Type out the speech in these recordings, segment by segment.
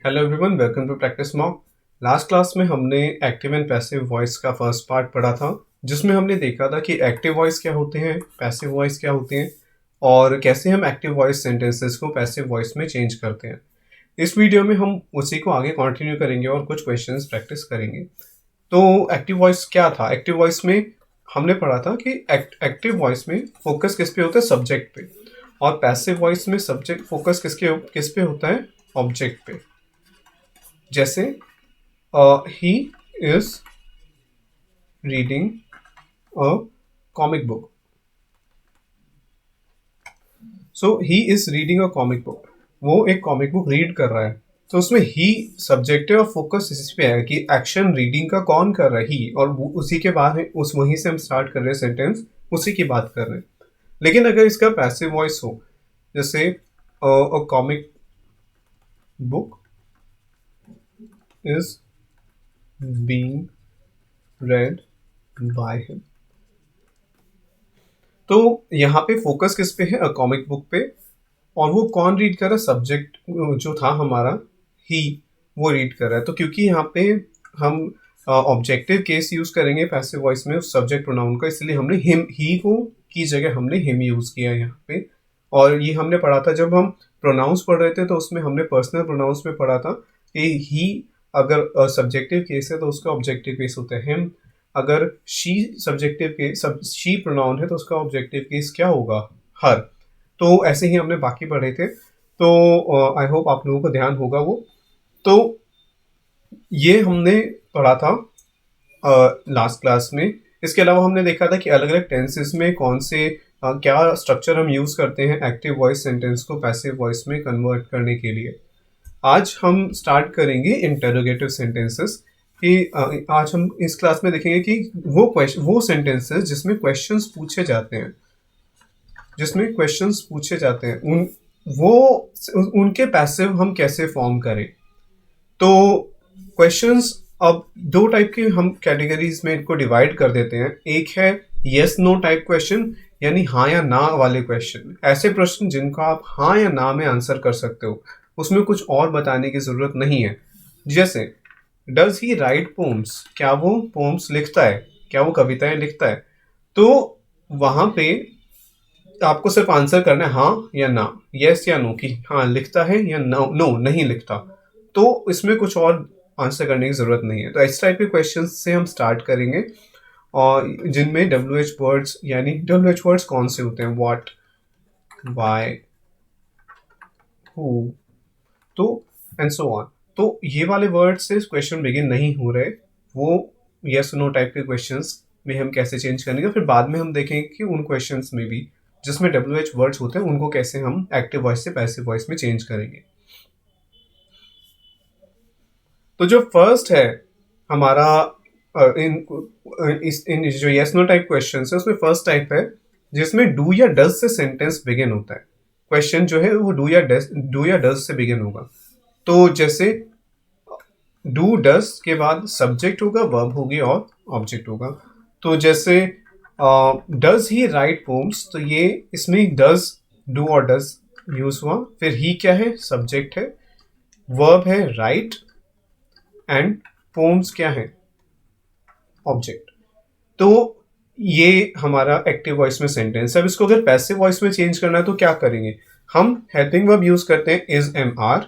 Hello everyone, welcome to practice mock. Last class में हमने active and passive voice का first part पढ़ा था, जिसमें हमने देखा था कि एक्टिव वॉइस क्या होते हैं, पैसिव वॉइस क्या होते हैं और कैसे हम एक्टिव वॉइस सेंटेंसेस को पैसिव वॉइस में चेंज करते हैं। इस वीडियो में हम उसी को आगे कंटिन्यू करेंगे और कुछ क्वेश्चंस प्रैक्टिस करेंगे। तो एक्टिव वॉइस क्या था? एक्टिव वॉइस में हमने पढ़ा था कि एक्टिव वॉइस में फोकस किस पे होता है? सब्जेक्ट पे। और पैसिव वॉइस में सब्जेक्ट फोकस किस पे होता है? ऑब्जेक्ट पे। जैसे he is reading a comic book. So he is reading a comic book. वो एक कॉमिक बुक रीड कर रहा है, तो उसमें ही सब्जेक्ट है और फोकस इस पे है कि एक्शन रीडिंग का कौन कर रहा है, ही। और उसी के बाद उस वहीं से हम स्टार्ट कर रहे हैं सेंटेंस, उसी की बात कर रहे हैं। लेकिन अगर इसका पैसिव वॉइस हो, जैसे a comic book is being read by him, तो यहाँ पे फोकस किस पे है? कॉमिक बुक पे। और वो कौन रीड कर रहा है? सब्जेक्ट जो था हमारा, ही, वो रीड कर रहा है। तो क्योंकि यहाँ पे हम ऑब्जेक्टिव केस यूज करेंगे पैसिव वॉइस में उस सब्जेक्ट प्रोनाउन का, इसलिए हमने हिम, ही को की जगह हमने हिम यूज किया यहाँ पे। और ये हमने पढ़ा था जब हम प्रोनाउंस पढ़ रहे थे, तो उसमें हमने पर्सनल प्रोनाउंस में पढ़ा था कि ही अगर सब्जेक्टिव केस है तो उसका ऑब्जेक्टिव केस होता है हिम। अगर she subjective case, she pronoun है तो उसका ऑब्जेक्टिव केस क्या होगा? हर। तो ऐसे ही हमने बाकी पढ़े थे, तो आई होप आप लोगों को ध्यान होगा वो। तो ये हमने पढ़ा था लास्ट क्लास में। इसके अलावा हमने देखा था कि अलग अलग टेंसेस में कौन से क्या स्ट्रक्चर हम यूज़ करते हैं एक्टिव वॉइस सेंटेंस को पैसिव वॉइस में कन्वर्ट करने के लिए। आज हम स्टार्ट करेंगे इंटरोगेटिव सेंटेंसेस कि आज हम इस क्लास में देखेंगे कि वो सेंटेंसेस जिसमें क्वेश्चंस पूछे जाते हैं, उन वो उनके पैसिव हम कैसे फॉर्म करें। तो क्वेश्चंस अब दो टाइप के हम कैटेगरीज में इनको डिवाइड कर देते हैं। एक है यस नो टाइप क्वेश्चन, यानी हाँ या ना वाले क्वेश्चन। ऐसे प्रश्न जिनका आप हाँ या ना में आंसर कर सकते हो, उसमें कुछ और बताने की जरूरत नहीं है। जैसे डज ही राइट पोम्स, क्या वो पोम्स लिखता है, क्या वो कविताएं लिखता है। तो वहां पे आपको सिर्फ आंसर करना है हाँ या ना, यस या नो, कि हाँ लिखता है या नो, नो नहीं लिखता। तो इसमें कुछ और आंसर करने की जरूरत नहीं है। तो इस टाइप के क्वेश्चन से हम स्टार्ट करेंगे, और जिनमें WH वर्ड्स, यानी WH वर्ड्स कौन से होते हैं? व्हाट, व्हाई, हु, तो एंड सो ऑन। तो ये वाले वर्ड से क्वेश्चन बिगिन नहीं हो रहे। वो यस नो टाइप के क्वेश्चंस में हम कैसे चेंज करेंगे, फिर बाद में हम देखेंगे कि उन क्वेश्चंस में भी जिसमें WH वर्ड्स होते हैं उनको कैसे हम एक्टिव वॉइस से पैसिव वॉइस में चेंज करेंगे। तो जो फर्स्ट है हमारा इन जो यस नो टाइप क्वेश्चन है, उसमें फर्स्ट टाइप है जिसमें डू या डज से सेंटेंस बिगिन होता है। क्वेश्चन जो है वो डू या डज से बिगिन होगा। तो जैसे डू डज के बाद सब्जेक्ट होगा, वर्ब होगी और ऑब्जेक्ट होगा। तो जैसे डज ही राइट पोम्स, तो ये इसमें डज, डू और डज यूज हुआ। फिर ही क्या है? सब्जेक्ट है। वर्ब है राइट, एंड पोम्स क्या है? ऑब्जेक्ट। तो ये हमारा एक्टिव वॉइस में सेंटेंस है। अब इसको अगर पैसिव वॉइस में चेंज करना है तो क्या करेंगे? हम हेल्पिंग वर्ब यूज करते हैं इज, एम, आर,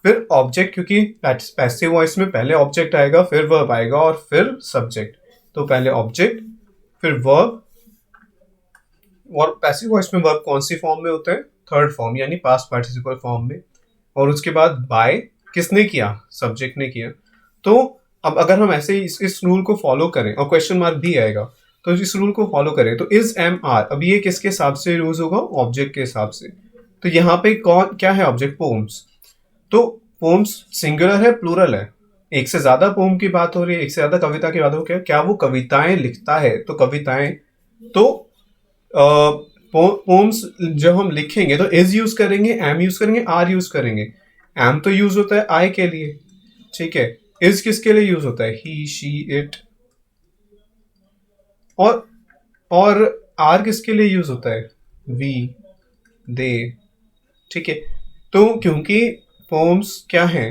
फिर ऑब्जेक्ट, क्योंकि पैसिव वॉइस में पहले ऑब्जेक्ट आएगा, फिर वर्ब आएगा और फिर सब्जेक्ट। तो पहले ऑब्जेक्ट, फिर वर्ब। और पैसिव वॉइस में वर्ब कौन सी फॉर्म में होता है? थर्ड फॉर्म, यानी पास्ट पार्टिसिपल फॉर्म में। और उसके बाद बाय, किसने किया? सब्जेक्ट ने किया। तो अब अगर हम ऐसे इस रूल को फॉलो करें, और क्वेश्चन मार्क भी आएगा, तो इस रूल को फॉलो करें तो इज, एम, आर, अब ये किसके हिसाब से यूज होगा? ऑब्जेक्ट के हिसाब से। तो यहाँ पे कौन क्या है? Object, poems. तो पोम्स सिंगुलर है, प्लूरल है? एक से ज्यादा पोम की बात हो रही है, एक से ज्यादा कविता की बात हो रही है। क्या वो कविताएं लिखता है? तो कविताएं। तो पोम्स जब हम लिखेंगे तो इज यूज करेंगे, एम यूज करेंगे, आर यूज करेंगे। एम तो यूज होता है आई के लिए, ठीक है। इज किसके लिए यूज होता है? ही, शी, इट। और आर किसके लिए यूज होता है? वी, दे, ठीक है। तो क्योंकि पोम्स क्या है,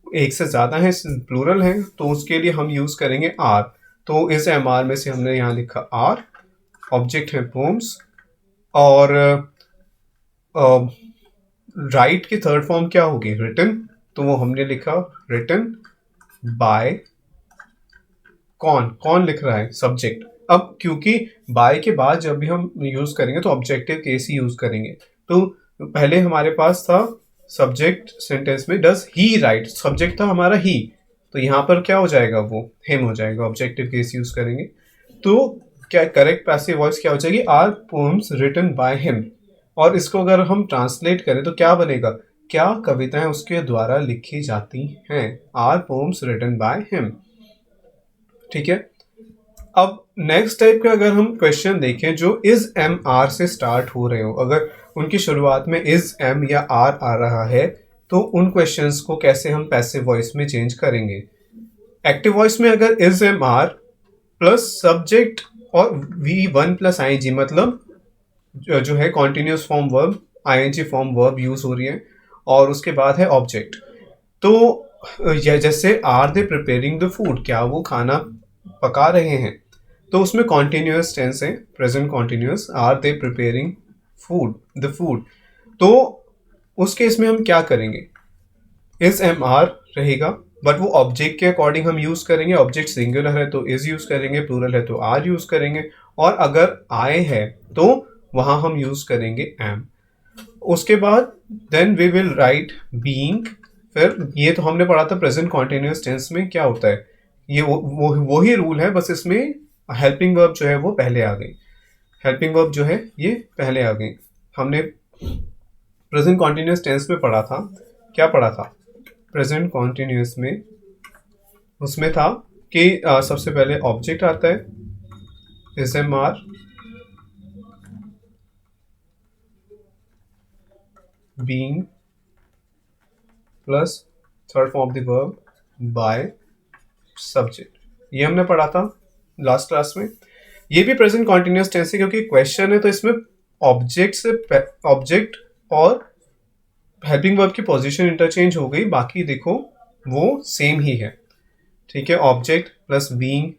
एक से ज़्यादा है, प्लूरल है, तो उसके लिए हम यूज़ करेंगे आर। तो इस एम आर में से हमने यहाँ लिखा आर, ऑब्जेक्ट है पोम्स, और राइट की थर्ड फॉर्म क्या होगी, रिटन, तो वो हमने लिखा रिटन बाय, कौन कौन लिख रहा है, सब्जेक्ट। अब क्योंकि बाय के बाद जब भी हम यूज करेंगे तो ऑब्जेक्टिव केस ही यूज करेंगे, तो पहले हमारे पास था सब्जेक्ट सेंटेंस में डज ही राइट, सब्जेक्ट था हमारा ही, तो यहाँ पर क्या हो जाएगा, वो हिम हो जाएगा, ऑब्जेक्टिव केस यूज करेंगे। तो क्या करेक्ट पैसिव वॉइस क्या हो जाएगी, are poems written by him. और इसको अगर हम ट्रांसलेट करें तो क्या बनेगा, क्या कविताएं उसके द्वारा लिखी जाती हैं, are poems written by him. ठीक है। अब नेक्स्ट टाइप का अगर हम क्वेश्चन देखें जो इज एम आर से स्टार्ट हो रहे हो, अगर उनकी शुरुआत में इज एम या आर आ रहा है, तो उन क्वेश्चंस को कैसे हम पैसिव वॉइस में चेंज करेंगे। एक्टिव वॉइस में अगर is am are plus subject और V one plus I G, मतलब जो है continuous form verb, I N G form verb use हो रही है, और उसके बाद है ऑब्जेक्ट। तो जैसे are they preparing the food, क्या वो खाना पका रहे हैं, तो उसमें कॉन्टिन्यूस टेंस है, present continuous, are they preparing food, the food. तो उस केस में हम क्या करेंगे, इज एम आर रहेगा, बट वो ऑब्जेक्ट के अकॉर्डिंग हम यूज करेंगे, ऑब्जेक्ट सिंगुलर है तो इज यूज करेंगे, प्लूरल है तो आर यूज करेंगे, और अगर आए है तो वहां हम यूज करेंगे एम। उसके बाद then we will write being, फिर ये तो हमने पढ़ा था प्रेजेंट कॉन्टिन्यूस टेंस में क्या होता है, ये वो ही रूल है, बस इसमें हेल्पिंग वर्ब जो है वो पहले आ गई, हेल्पिंग वर्ब जो है ये पहले आ गई। हमने प्रेजेंट कॉन्टिन्यूस टेंस में पढ़ा था, क्या पढ़ा था प्रेजेंट कॉन्टिन्यूस में, उसमें था कि सबसे पहले ऑब्जेक्ट आता है is am are, being plus third form of the verb by subject, ये हमने पढ़ा था लास्ट क्लास में। ये भी प्रेजेंट कॉन्टिन्यूस टेंस है क्योंकि क्वेश्चन है, तो इसमें ऑब्जेक्ट से ऑब्जेक्ट और हेल्पिंग वर्ब की पोजीशन इंटरचेंज हो गई, बाकी देखो वो सेम ही है। ठीक है, object plus being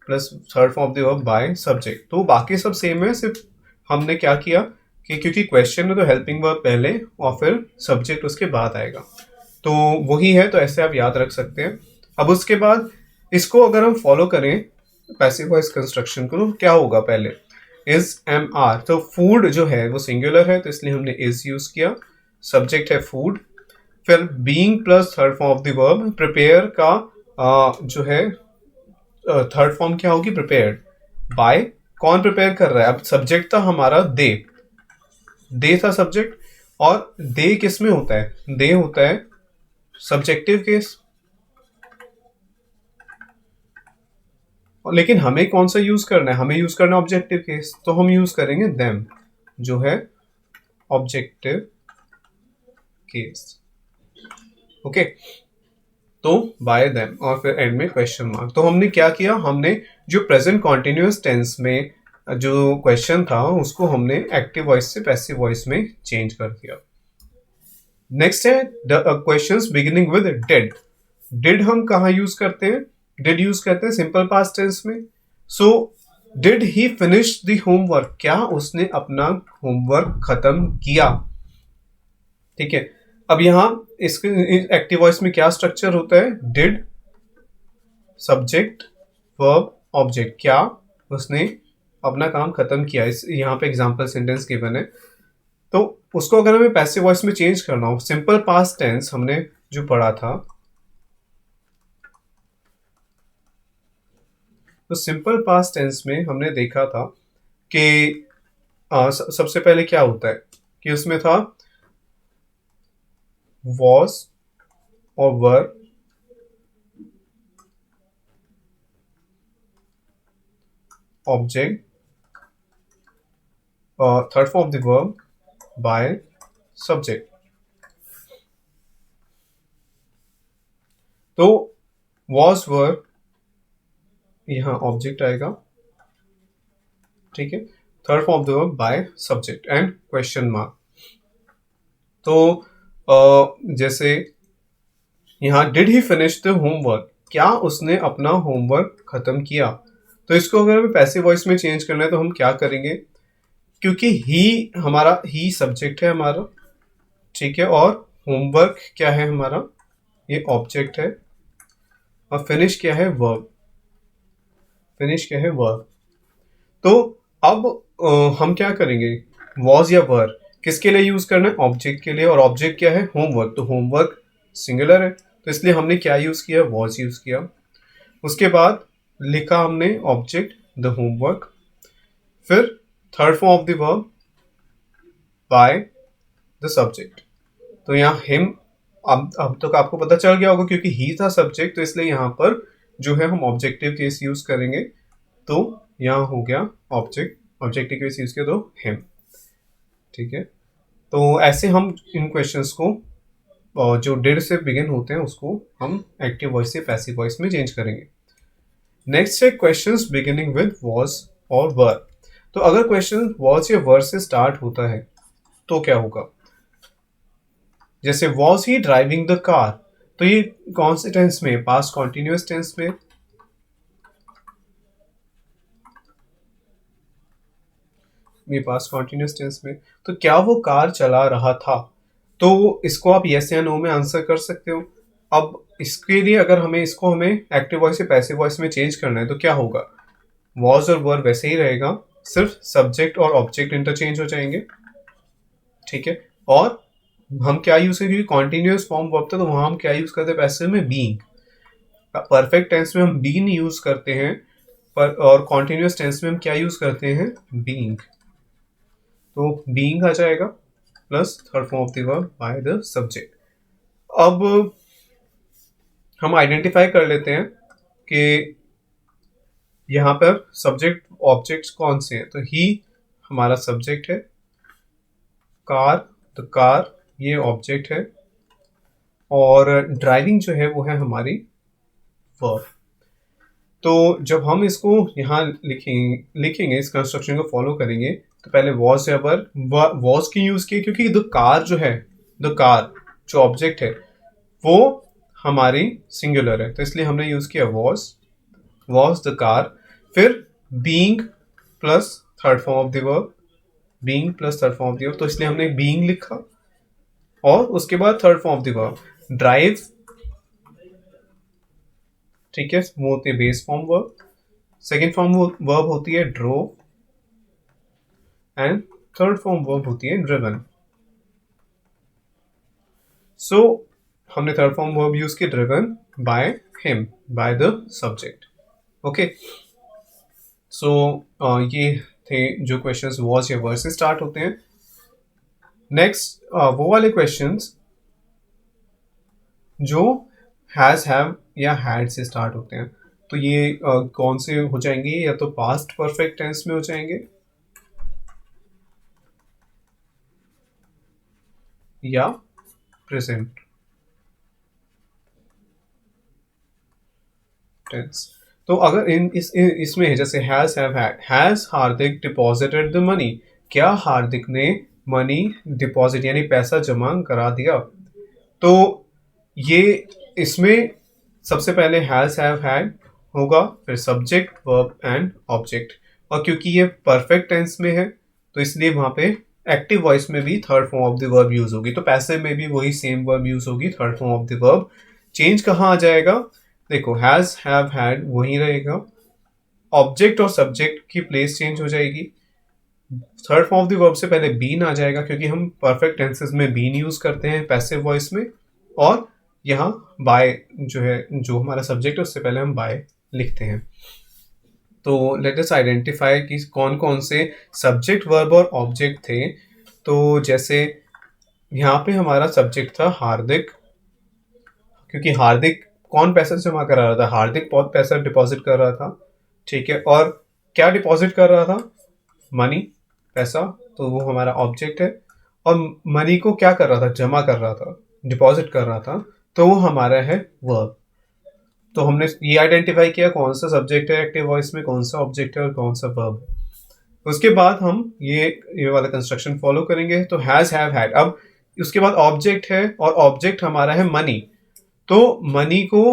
plus third form of the verb by subject, तो बाकी सब सेम है, सिर्फ हमने क्या किया कि क्योंकि क्वेश्चन में तो हेल्पिंग वर्ब पहले और फिर सब्जेक्ट उसके बाद आएगा, तो वही है, तो ऐसे आप याद रख सकते हैं। अब उसके बाद इसको अगर हम फॉलो करें पैसिव वॉइस कंस्ट्रक्शन को, तो क्या होगा, पहले इज एम आर, तो फूड जो है वो सिंगुलर है तो इसलिए हमने इज यूज किया, सब्जेक्ट है फूड, फिर being plus third form of the verb, prepare का जो है थर्ड फॉर्म क्या होगी, प्रिपेयर्ड बाय, कौन प्रिपेयर कर रहा है, अब सब्जेक्ट था हमारा दे था सब्जेक्ट, और दे किस में होता है, दे होता है सब्जेक्टिव केस, लेकिन हमें कौन सा यूज करना है, हमें यूज करना है ऑब्जेक्टिव केस, तो हम यूज करेंगे देम, जो है ऑब्जेक्टिव केस। ओके, तो बाय देम और फिर एंड में क्वेश्चन मार्क। तो हमने क्या किया, हमने जो प्रेजेंट कॉन्टिन्यूअस टेंस में जो क्वेश्चन था उसको हमने एक्टिव वॉइस से पैसिव वॉइस में चेंज कर दिया। नेक्स्ट है questions beginning with did. Did हम कहाँ यूज करते हैं, डिड यूज करते हैं सिंपल पास्ट टेंस में। So did he finish the homework, क्या उसने अपना होमवर्क खत्म किया। ठीक है, अब यहां इसके एक्टिव वॉइस में क्या स्ट्रक्चर होता है, डिड सब्जेक्ट वर्ब ऑब्जेक्ट, क्या उसने अपना काम खत्म किया, इस यहाँ पे एग्जांपल सेंटेंस गिवन है, तो उसको अगर हमें पैसिव वॉइस में चेंज करना हो, सिंपल पास्ट टेंस हमने जो पढ़ा था, तो सिंपल पास्ट टेंस में हमने देखा था कि सबसे पहले क्या होता है कि उसमें था वॉज और were, object, third form of the verb by subject. तो वॉज वर यहां ऑब्जेक्ट आएगा, ठीक है, third form of the verb by subject and question mark. तो जैसे यहाँ did he finish the homework, क्या उसने अपना होमवर्क खत्म किया। तो इसको अगर हमें पैसिव वॉइस में चेंज करना है तो हम क्या करेंगे, क्योंकि ही सब्जेक्ट है हमारा, ठीक है, और होमवर्क क्या है हमारा, ये ऑब्जेक्ट है, और फिनिश क्या है, वर्ब। फिनिश क्या है, वर्ब। तो अब हम क्या करेंगे, वॉज या वर किसके लिए यूज करना है, ऑब्जेक्ट के लिए, और ऑब्जेक्ट क्या है, होमवर्क। तो होमवर्क सिंगुलर है, तो इसलिए हमने क्या यूज किया, वॉज यूज किया। उसके बाद लिखा हमने ऑब्जेक्ट द होमवर्क, फिर third form of the verb by the subject. तो यहाँ हिम, अब तक आपको पता चल गया होगा, क्योंकि ही था सब्जेक्ट, तो इसलिए यहाँ पर जो है हम ऑब्जेक्टिव केस यूज करेंगे। तो यहाँ हो गया ऑब्जेक्टिव केस यूज किया तो हिम, ठीक है। तो ऐसे हम इन क्वेश्चंस को जो डिड से बिगिन होते हैं उसको हम एक्टिव वॉइस से पैसिव वॉइस में चेंज करेंगे। नेक्स्ट है क्वेश्चंस बिगिनिंग विद वॉज और वर। तो अगर क्वेश्चन वॉज या वर से स्टार्ट होता है तो क्या होगा, जैसे was he driving the car, तो ये कौन से टेंस में, पास्ट कॉन्टिन्यूअस टेंस में, ये पास्ट कॉन्टिन्यूअस टेंस में। तो क्या वो कार चला रहा था, तो इसको आप यस या नो में आंसर कर सकते हो। अब इसके लिए अगर हमें एक्टिव वॉइस से पैसिव वॉइस में चेंज करना है तो क्या होगा, वॉज और वर वैसे ही रहेगा, सिर्फ सब्जेक्ट और ऑब्जेक्ट इंटरचेंज हो जाएंगे, ठीक है। और हम क्या यूज करेंगे, कॉन्टिन्यूअस फॉर्म वर्ब था तो वहां हम क्या यूज करते हैं पैसिव में, बीइंग। परफेक्ट टेंस में हम बीन यूज करते हैं, पर और कॉन्टिन्यूअस टेंस में हम क्या यूज करते हैं, बीइंग। तो बीइंग आ जाएगा plus third form of the verb by the subject. अब हम आइडेंटिफाई कर लेते हैं कि यहाँ पर सब्जेक्ट ऑब्जेक्ट्स कौन से हैं। तो ही हमारा सब्जेक्ट है, कार, द कार ये ऑब्जेक्ट है, और ड्राइविंग जो है वो है हमारी वर्ब। तो जब हम इसको यहाँ लिखेंगे इस कंस्ट्रक्शन को फॉलो करेंगे, तो पहले वॉज या वर, वॉज की यूज की क्योंकि द कार जो है, द कार जो ऑब्जेक्ट है वो हमारी सिंगुलर है, तो इसलिए हमने यूज किया वॉज द कार। फिर being plus third form of the verb, being plus third form of the verb, तो इसलिए हमने बीइंग लिखा, और उसके बाद third form of the verb drive, ठीक है, वो होती है base form verb. Second form verb होती है drove, and third form verb होती है ड्रिवन। सो हमने थर्ड फॉर्म वर्ब यूज की driven by him, bye the subject. Okay, सो ये थे जो क्वेश्चंस वॉज या वर से स्टार्ट होते हैं। नेक्स्ट वो वाले क्वेश्चंस जो हैज, हैव या हैड से स्टार्ट होते हैं, तो ये कौन से हो जाएंगे, या तो पास्ट परफेक्ट टेंस में हो जाएंगे या प्रेजेंट टेंस। तो अगर इसमें है जैसे has, have, had, has Hardik deposited the money, क्या हार्दिक ने मनी डिपॉजिट यानी पैसा जमा करा दिया। तो ये इसमें सबसे पहले हैज, हैव, हैड होगा, फिर सब्जेक्ट, वर्ब एंड ऑब्जेक्ट। और क्योंकि ये परफेक्ट टेंस में है तो इसलिए वहां पे एक्टिव वॉइस में भी third form of the verb use होगी, तो पैसिव में भी वही सेम वर्ब यूज होगी, third form of the verb. Change कहाँ आ जाएगा, देखो हैज, हैव, हैड वही रहेगा, ऑब्जेक्ट और सब्जेक्ट की प्लेस चेंज हो जाएगी। Third form of the verb से पहले बीन आ जाएगा क्योंकि हम परफेक्ट टेंसेस में बीन यूज करते हैं पैसिव वॉइस में, और यहाँ बाय जो है, जो हमारा सब्जेक्ट है उससे पहले हम बाय लिखते हैं। तो लेट अस आइडेंटिफाई कि कौन कौन से सब्जेक्ट, वर्ब और ऑब्जेक्ट थे। तो जैसे यहाँ पे हमारा सब्जेक्ट था हार्दिक, क्योंकि हार्दिक कौन पैसा जमा करा रहा था, हार्दिक बहुत पैसा डिपॉजिट कर रहा था, ठीक है। और क्या डिपॉजिट कर रहा था, मनी, पैसा, तो वो हमारा ऑब्जेक्ट है। और मनी को क्या कर रहा था, जमा कर रहा था, डिपॉजिट कर रहा था, तो वो हमारा है वर्ब। तो हमने ये आइडेंटिफाई किया कौन सा सब्जेक्ट है एक्टिव वॉइस में, कौन सा ऑब्जेक्ट है और कौन सा वर्ब है। उसके बाद हम ये वाला कंस्ट्रक्शन फॉलो करेंगे। तो हैज, हैव, हैड, अब उसके बाद ऑब्जेक्ट है और ऑब्जेक्ट हमारा है मनी, तो मनी को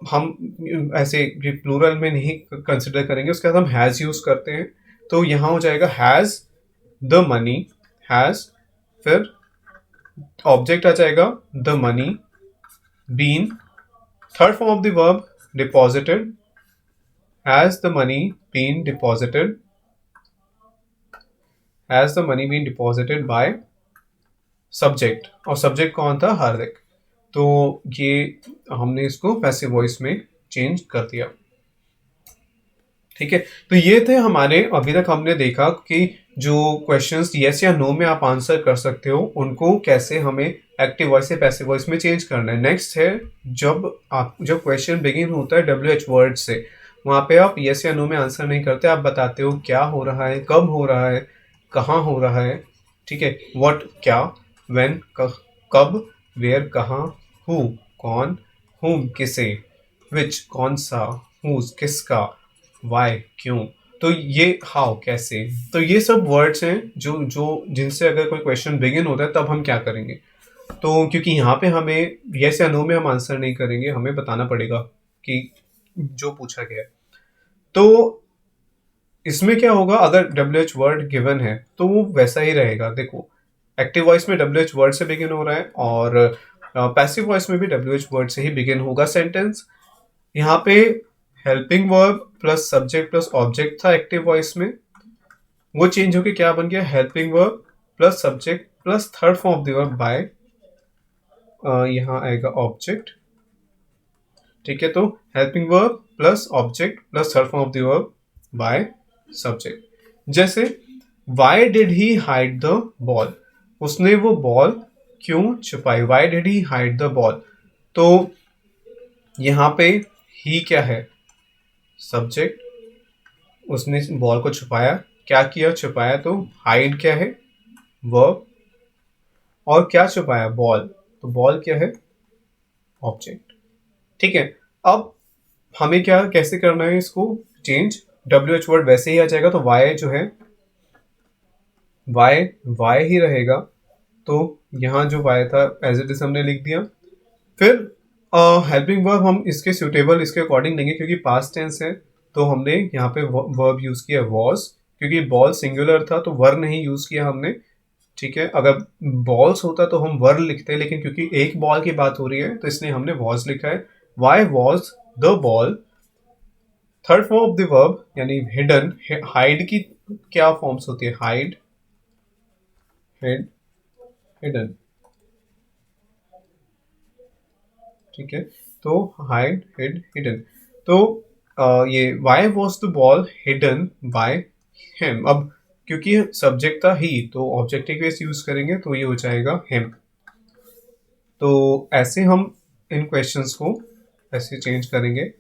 हम ऐसे प्लूरल में नहीं कंसिडर करेंगे, उसके बाद हम हैज़ यूज़ करते हैं। तो यहाँ हो जाएगा हैज़ द मनी, हैज़, फिर ऑब्जेक्ट आ जाएगा the money, been, third form of the verb deposited, has the money been deposited, has the money been deposited by subject, और सब्जेक्ट कौन था? हार्दिक। तो ये हमने इसको पैसिव वॉइस में चेंज कर दिया। ठीक है, तो ये थे हमारे, अभी तक हमने देखा कि जो क्वेश्चंस यस या नो में आप आंसर कर सकते हो उनको कैसे हमें एक्टिव वॉइस से पैसिव वॉइस में चेंज करना है। नेक्स्ट है जब क्वेश्चन बिगिन होता है WH वर्ड से, वहाँ पे आप यस या नो में आंसर नहीं करते, आप बताते हो क्या हो रहा है, कब हो रहा है, कहाँ हो रहा है। ठीक है, व्हाट क्या, व्हेन कब, वेयर कहाँ, हु कौन, हुम किसे, विच कौन सा, हुज किसका, वाई क्यों। तो ये हाउ कैसे, तो ये सब वर्ड्स हैं जो जो जिनसे अगर कोई क्वेश्चन बिगिन होता है तब हम क्या करेंगे। तो क्योंकि यहाँ पे हमें यस या नो में हम आंसर नहीं करेंगे, हमें बताना पड़ेगा कि जो पूछा गया है। तो इसमें क्या होगा, अगर WH वर्ड गिवन है तो वो वैसा ही रहेगा। देखो, एक्टिव वॉइस में WH वर्ड से बिगिन हो रहा है और पैसिव वॉइस में भी WH वर्ड से ही बिगिन होगा सेंटेंस। यहाँ पे helping verb plus subject plus object था एक्टिव वॉइस में, वो चेंज होके क्या बन गया, helping verb plus subject plus third form of the verb by, यहाँ आएगा ऑब्जेक्ट। ठीक है, तो helping verb plus object plus third form of the verb by subject. जैसे why did he hide the ball, उसने वो बॉल क्यों छुपाई, why did he hide the ball. तो यहाँ पे ही क्या है, सब्जेक्ट, उसने बॉल को छुपाया, क्या किया, छुपाया, तो हाइड क्या है, वर्ब, और क्या छुपाया, बॉल, तो बॉल क्या है, ऑब्जेक्ट। ठीक है, अब हमें क्या कैसे करना है इसको चेंज, WH वर्ड वैसे ही आ जाएगा, तो वाई जो है वाई वाई ही रहेगा। तो यहाँ जो वाई था एज इट इज हमने लिख दिया। फिर हेल्पिंग वर्ब हम इसके सुटेबल इसके अकॉर्डिंग लेंगे क्योंकि पास्ट टेंस है, तो हमने यहाँ पे वर्ब यूज किया वॉज, क्योंकि बॉल सिंगुलर था तो वर नहीं यूज किया हमने। ठीक है, अगर बॉल्स होता तो हम वर लिखते, लेकिन क्योंकि एक बॉल की बात हो रही है तो इसलिए हमने वॉज लिखा है। Y was the ball, third form of the verb यानी हिडन, हाइड की क्या फॉर्म्स होती है, हाइड, हिड, हिडन। ठीक है, तो हाइड, हिड, हिडन। तो ये why was the ball hidden by him. अब क्योंकि सब्जेक्ट था ही तो ऑब्जेक्टिव बेस यूज करेंगे, तो ये हो जाएगा हिम। तो ऐसे हम इन क्वेश्चंस को ऐसे चेंज करेंगे।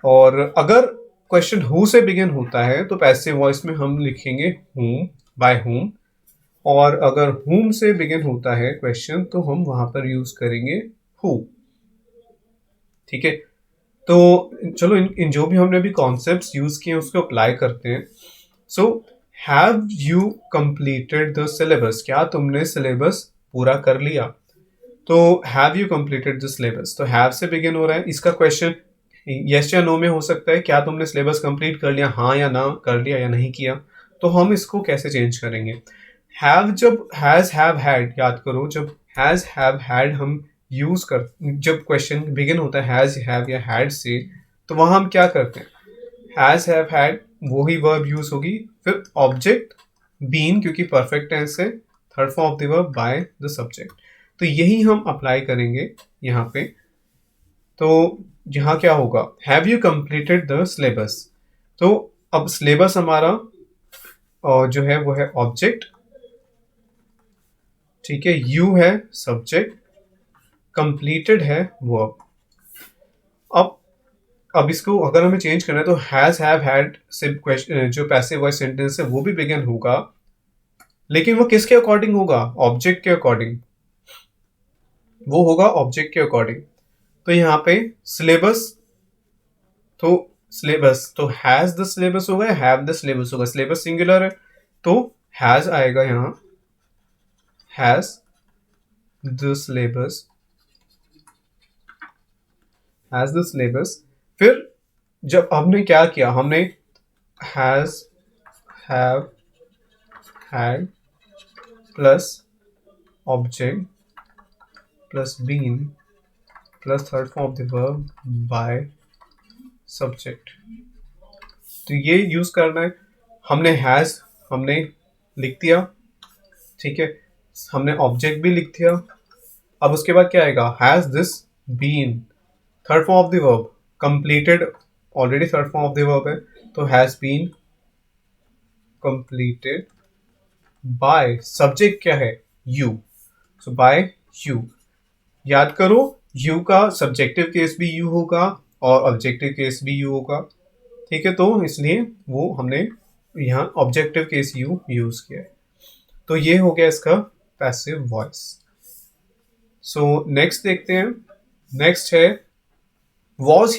और अगर क्वेश्चन हु से बिगिन होता है तो पैसिव वॉइस में हम लिखेंगे whom, बाय whom। और अगर whom से बिगिन होता है क्वेश्चन तो हम वहां पर यूज करेंगे who। ठीक है, तो चलो इन जो भी हमने अभी कॉन्सेप्ट्स यूज किए हैं उसको अप्लाई करते हैं। So have you completed the syllabus, क्या तुमने सिलेबस पूरा कर लिया। तो have you completed the syllabus, तो हैव से बिगिन हो रहा है। इसका क्वेश्चन यस या नो में हो सकता है, क्या तुमने सिलेबस कंप्लीट कर लिया, हाँ या ना, कर लिया या नहीं किया। तो हम इसको कैसे चेंज करेंगे, हैव जब हैज हैव हैड, याद करो जब हैज हैव हैड हम यूज कर, जब क्वेश्चन बिगिन होता है हैज हैव या हैड से, तो वहां हम क्या करते हैं, हैज हैव हैड वो ही वर्ब यूज होगी, फिर ऑब्जेक्ट बीन क्योंकि परफेक्ट टेंस है, third form of the verb by the subject. तो यही हम अप्लाई करेंगे यहाँ पे। तो यहाँ क्या होगा, have you completed the syllabus. तो अब सिलेबस हमारा जो है वो है ऑब्जेक्ट, ठीक है, यू है सब्जेक्ट, कंप्लीटेड है वर्ब। अब इसको अगर हमें चेंज करना है तो हैज हैव हैड से जो पैसिव वॉइस सेंटेंस है वो भी बिगिन होगा, लेकिन वो किसके अकॉर्डिंग होगा, ऑब्जेक्ट के अकॉर्डिंग, वो होगा ऑब्जेक्ट के अकॉर्डिंग। तो यहाँ पे सिलेबस, तो सिलेबस तो हैज द सिलेबस होगा या हैव द सिलेबस होगा, सिलेबस सिंगुलर है तो हैज आएगा यहाँ, has the syllabus has the syllabus. फिर जब हमने क्या किया, हमने has, have, had plus object plus been plus third form of the verb by subject. तो ये यूज करना है। हमने हैज हमने लिख दिया, ठीक है, हमने ऑब्जेक्ट भी लिख दिया। अब उसके बाद क्या आएगा, has this been, third form of the verb completed, already third form of the verb है, तो has been completed by subject क्या है, यू, सो बाय यू। याद करो, यू का सब्जेक्टिव केस भी यू होगा और ऑब्जेक्टिव केस भी यू होगा, ठीक है, तो इसलिए वो हमने यहाँ ऑब्जेक्टिव केस यू यूज किया है। तो ये हो गया इसका पैसिव वॉइस। सो नेक्स्ट देखते हैं। नेक्स्ट है was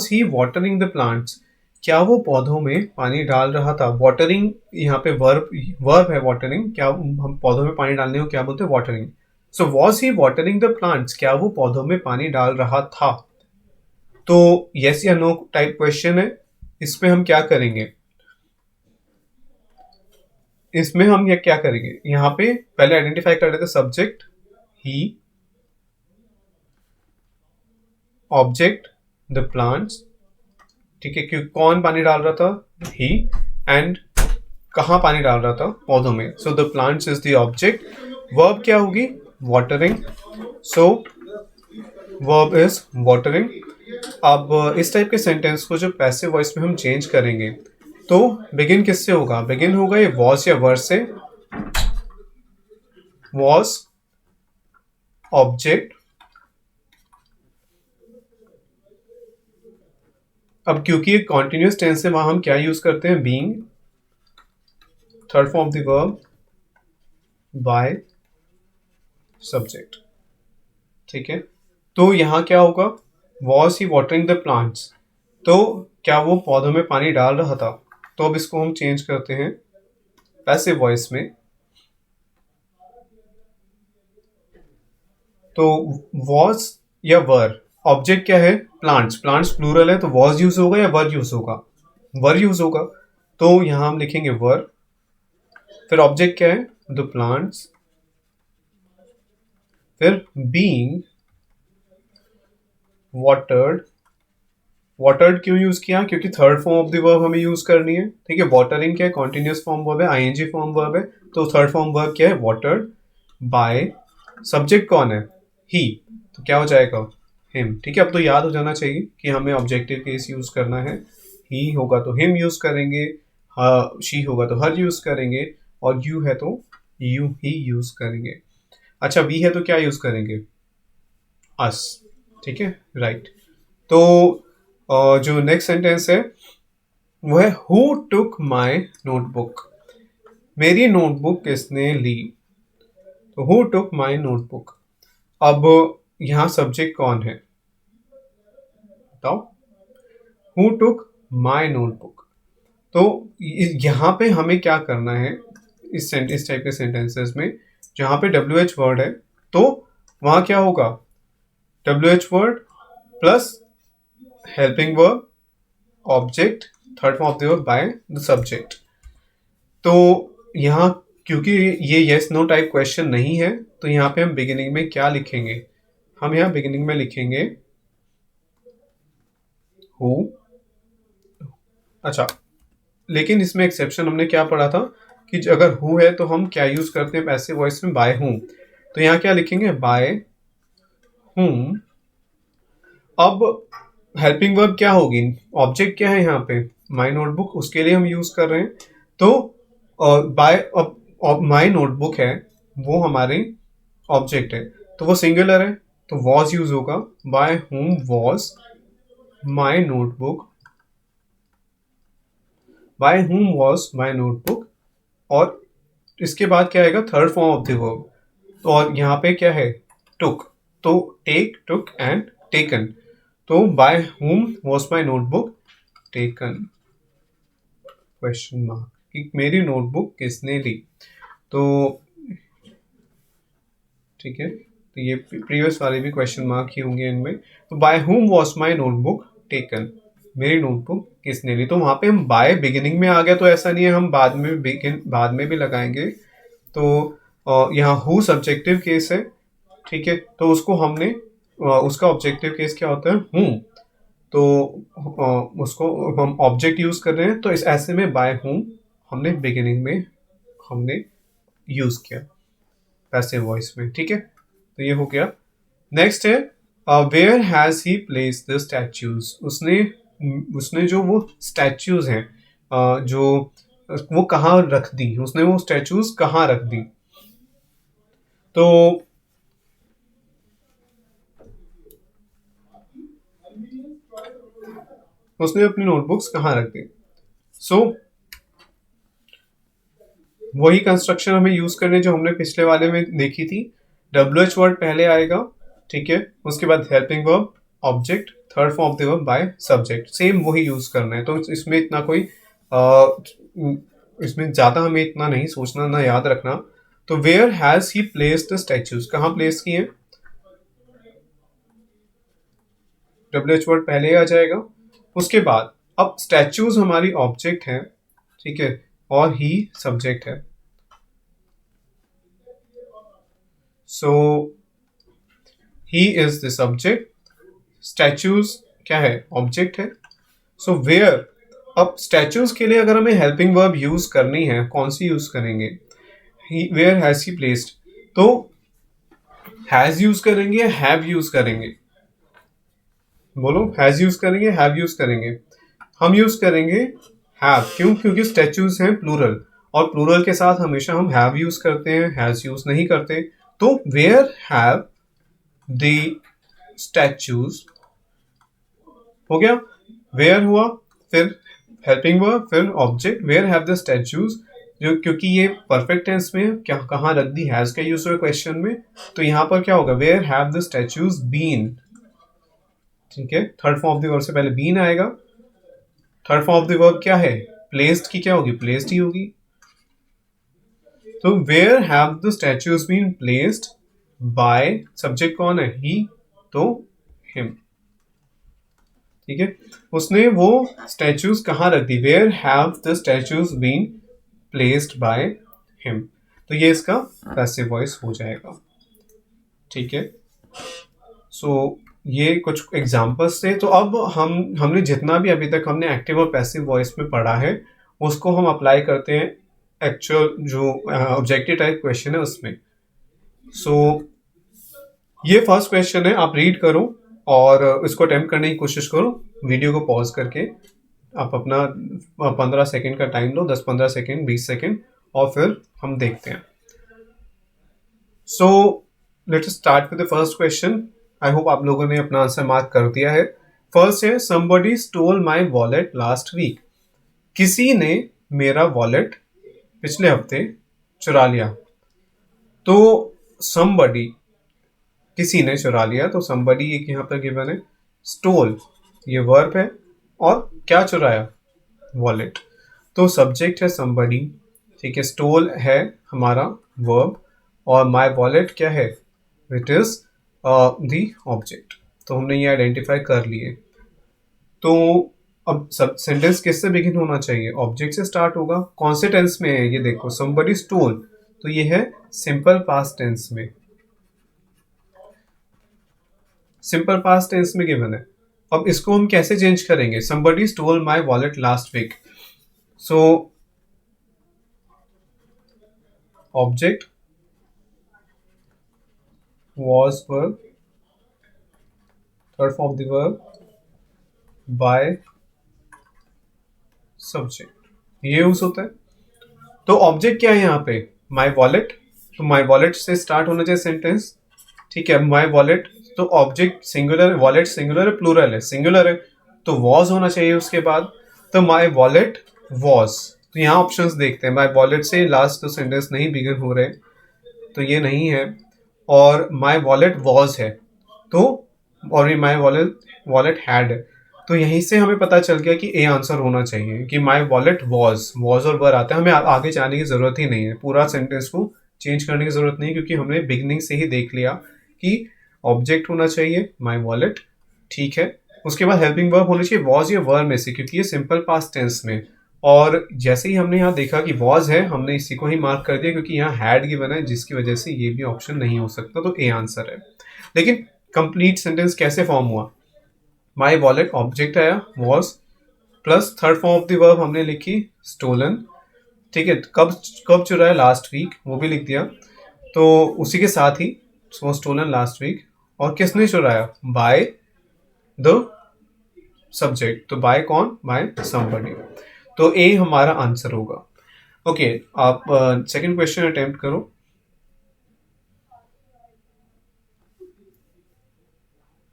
he watering the plants, क्या वो पौधों में पानी डाल रहा था। वाटरिंग यहाँ पे वर्ब है वाटरिंग, क्या हम पौधों में पानी डालने को क्या बोलते हैं, watering. So was he watering the plants, क्या वो पौधों में पानी डाल रहा था। तो यस या नो टाइप क्वेश्चन है। इसमें हम क्या करेंगे, इसमें हम ये क्या करेंगे, यहाँ पे पहले आइडेंटिफाई कर लेते subject he, object the plants, ठीक है, क्यों कौन पानी डाल रहा था, ही, एंड कहाँ पानी डाल रहा था, पौधों में। So the plants is the object. Verb क्या होगी, watering, so verb is watering. अब इस टाइप के सेंटेंस को जो पैसिव वॉइस में हम चेंज करेंगे, तो बिगिन किससे होगा, बिगिन होगा ये वॉज या वर से, वॉज ऑब्जेक्ट। अब क्योंकि ये कॉन्टिन्यूस टेंस है, वहां हम क्या यूज करते हैं, being, third form of the verb by subject, ठीक है। तो यहां क्या होगा, was he watering the plants, तो क्या वो पौधों में पानी डाल रहा था। तो अब इसको हम चेंज करते हैं पैसिव वॉइस में। तो वॉज या वर, ऑब्जेक्ट क्या है, प्लांट्स, प्लांट्स प्लूरल है, तो वॉज यूज होगा या वर यूज होगा, वर यूज होगा। तो यहां हम लिखेंगे वर। फिर ऑब्जेक्ट क्या है, द प्लांट्स, फिर बीइंग वाटर्ड। वाटर्ड क्यों यूज किया, क्योंकि third form of the verb हमें यूज करनी है, ठीक है। वाटरिंग क्या है, कॉन्टिन्यूस फॉर्म वर्ब है, आईएनजी फॉर्म वर्ब है, तो थर्ड फॉर्म वर्ब क्या है, वाटर्ड बाय। सब्जेक्ट कौन है, ही, तो क्या हो जाएगा, हिम, ठीक है। अब तो याद हो जाना चाहिए कि हमें ऑब्जेक्टिव केस यूज करना है। ही होगा तो हिम यूज करेंगे, शी होगा तो हर यूज करेंगे, और यू है तो यू ही यूज करेंगे। अच्छा, वी है तो क्या यूज करेंगे, अस, ठीक है, राइट। तो जो नेक्स्ट सेंटेंस है वो है हु टुक माई नोटबुक, मेरी नोटबुक किसने ली। तो हु टुक माई नोटबुक। अब यहाँ सब्जेक्ट कौन है, बताओ, हु टुक माई नोटबुक। तो यहाँ पे हमें क्या करना है, इस टाइप के सेंटेंसेस में जहाँ पे डब्ल्यू एच वर्ड है, तो वहां क्या होगा, W H word plus helping verb, object, third form of the verb by the subject. तो यहाँ क्योंकि ये यस नो टाइप क्वेश्चन नहीं है, तो यहाँ पे हम बिगिनिंग में क्या लिखेंगे, हम यहाँ बिगिनिंग में लिखेंगे हु। अच्छा, लेकिन इसमें एक्सेप्शन हमने क्या पढ़ा था कि अगर हु है तो हम क्या यूज करते हैं पैसिव वॉइस में, बाय हूं। तो यहाँ क्या लिखेंगे, बाय हूम। अब हेल्पिंग वर्ब क्या होगी, ऑब्जेक्ट क्या है यहाँ पे, माई नोटबुक, उसके लिए हम यूज कर रहे हैं। तो बाय, माई नोटबुक है वो हमारे ऑब्जेक्ट है, तो वो सिंगुलर है, तो वॉज यूज होगा, bye whom was my notebook, bye whom was my notebook. और इसके बाद क्या आएगा, third form of the verb, तो और यहाँ पे क्या है, टुक, तो टेक, टुक एंड टेकन। तो by whom was my notebook taken, question mark, कि मेरी नोटबुक किसने ली। तो ठीक है, तो ये प्रीवियस वाले भी क्वेश्चन मार्क ही होंगे इनमें। तो by whom was my notebook taken, मेरी नोटबुक किसने ली। तो वहाँ पे हम बाय बिगिनिंग में आ गया, तो ऐसा नहीं है, हम बाद में भी लगाएंगे। तो यहाँ हु सब्जेक्टिव केस है, ठीक है, तो उसको हमने उसका ऑब्जेक्टिव केस क्या होता है, हूँ, तो उसको हम ऑब्जेक्ट यूज कर रहे हैं, तो इस ऐसे में बाय हूँ हमने बिगिनिंग में हमने यूज किया पैसिव वॉइस में, ठीक है। तो ये हो गया। नेक्स्ट है where has he place the statues, उसने उसने जो वो स्टैच्यूज हैं जो वो कहाँ रख दी, उसने वो स्टैच्यूज कहाँ रख दी। तो उसने अपनी नोटबुक्स कहाँ रख दी। सो वही कंस्ट्रक्शन हमें यूज करने जो हमने पिछले वाले में देखी थी। WH वर्ड पहले आएगा, ठीक है, उसके बाद helping verb, object, third form of the verb by subject, same वही यूज करना है। तो इसमें इतना कोई इसमें ज्यादा हमें इतना नहीं सोचना ना याद रखना। तो where has he placed the statues, कहाँ प्लेस किए, WH वर्ड पहले आ जाएगा। उसके बाद अब स्टैच्यूज हमारी ऑब्जेक्ट है, ठीक है, और ही सब्जेक्ट है। So he is the subject, statues क्या है, ऑब्जेक्ट है। सो वेयर, अब स्टैच्यूज के लिए अगर हमें हेल्पिंग वर्ब यूज करनी है, कौन सी यूज करेंगे, वेयर हैज ही प्लेस्ड, तो हैज यूज करेंगे, हैव यूज करेंगे, बोलो, हैज यूज करेंगे, हैव यूज करेंगे। हम यूज करेंगे हैव, क्यों, क्योंकि स्टैच्यूज हैं प्लूरल, और प्लूरल के साथ हमेशा हम हैव यूज करते हैं, हैज यूज नहीं करते। तो वेयर हैव द स्टैच्यूज हो गया, वेयर हुआ, फिर हेल्पिंग वर्ब, फिर object, where have the statues, जो क्योंकि ये परफेक्ट टेंस में क्या कहाँ रख दी, हैज का यूज हुआ क्वेश्चन में, तो यहाँ पर क्या होगा, where have the statues been, ठीक है, third form of the verb से पहले बीन आएगा। Third form of the verb क्या है, प्लेस्ड की क्या होगी, प्लेस्ड ही होगी। तो where have the statues been placed by, subject कौन है, ही, तो हिम, ठीक है, उसने वो स्टैच्यूज कहाँ रख दी, where have the statues been placed by him. तो ये इसका पैसिव वॉइस हो जाएगा, ठीक है। सो ये कुछ एग्जांपल्स थे। तो अब हमने जितना भी अभी तक हमने एक्टिव और पैसिव वॉइस में पढ़ा है, उसको हम अप्लाई करते हैं एक्चुअल जो ऑब्जेक्टिव टाइप क्वेश्चन है उसमें। सो ये फर्स्ट क्वेश्चन है, आप रीड करो और इसको अटेम्प्ट करने की कोशिश करो, वीडियो को पॉज करके आप अपना 15 सेकेंड का टाइम लो, 10-15 सेकेंड, 20 सेकेंड, और फिर हम देखते हैं। So let's start with the first question. I hope आप लोगों ने अपना आंसर मार्क कर दिया है। फर्स्ट है somebody stole my wallet last week, किसी ने मेरा वॉलेट पिछले हफ्ते चुरा लिया। तो somebody, किसी ने चुरा लिया, तो somebody एक यहाँ पर गिवन है, stole ये वर्ब है, और क्या चुराया, वॉलेट, तो सब्जेक्ट है somebody, ठीक है, stole है हमारा वर्ब, और my wallet क्या है, इट इज द ऑब्जेक्ट। तो हमने ये आइडेंटिफाई कर लिए। तो अब सब सेंटेंस किससे बिगिन होना चाहिए, ऑब्जेक्ट से स्टार्ट होगा। कौन से टेंस में है ये देखो, somebody stole, तो ये है सिंपल पास्ट टेंस में, सिंपल पास्ट टेंस में गिवन है। अब इसको हम कैसे चेंज करेंगे, somebody stole my wallet last week, so object was verb, third form of the verb by subject, ये यूज होता है। तो ऑब्जेक्ट क्या है यहाँ पे, माई वॉलेट, तो माई वॉलेट से स्टार्ट होना चाहिए सेंटेंस, ठीक है। माई वॉलेट, तो ऑब्जेक्ट सिंगुलर, वॉलेट सिंगुलर है, प्लूरल है, सिंगुलर है, तो वॉज होना चाहिए उसके बाद। तो माई वॉलेट वॉज, तो यहाँ ऑप्शंस देखते हैं, माई वॉलेट से लास्ट तो सेंटेंस नहीं बिगिन हो रहे, तो ये नहीं है, और माई वॉलेट वॉज है, तो और ये माई वॉलेट हैड, तो यहीं से हमें पता चल गया कि ए आंसर होना चाहिए, कि माई वॉलेट वॉज और वर आता है, हमें आगे जाने की जरूरत ही नहीं है, पूरा सेंटेंस को चेंज करने की जरूरत नहीं, क्योंकि हमने बिगनिंग से ही देख लिया कि ऑब्जेक्ट होना चाहिए माई वॉलेट, ठीक है। उसके बाद हेल्पिंग वर्ब होना चाहिए वॉज या वर में से, क्योंकि ये सिंपल पास्ट टेंस में। और जैसे ही हमने यहाँ देखा कि वॉज है, हमने इसी को ही मार्क कर दिया क्योंकि यहाँ हैड गिवन है, जिसकी वजह से ये भी ऑप्शन नहीं हो सकता, तो ए आंसर है। लेकिन कंप्लीट सेंटेंस कैसे फॉर्म हुआ? माई वॉलेट ऑब्जेक्ट आया was, plus third form of the verb हमने लिखी स्टोलन, ठीक है। कब कब चुराया? लास्ट वीक, वो भी लिख दिया। तो उसी के साथ ही वो स्टोलन लास्ट वीक, और किसने चुराया? Bye the subject. तो बाय कौन? By somebody. तो ए हमारा आंसर होगा। ओके, आप सेकंड क्वेश्चन अटेम्प्ट करो।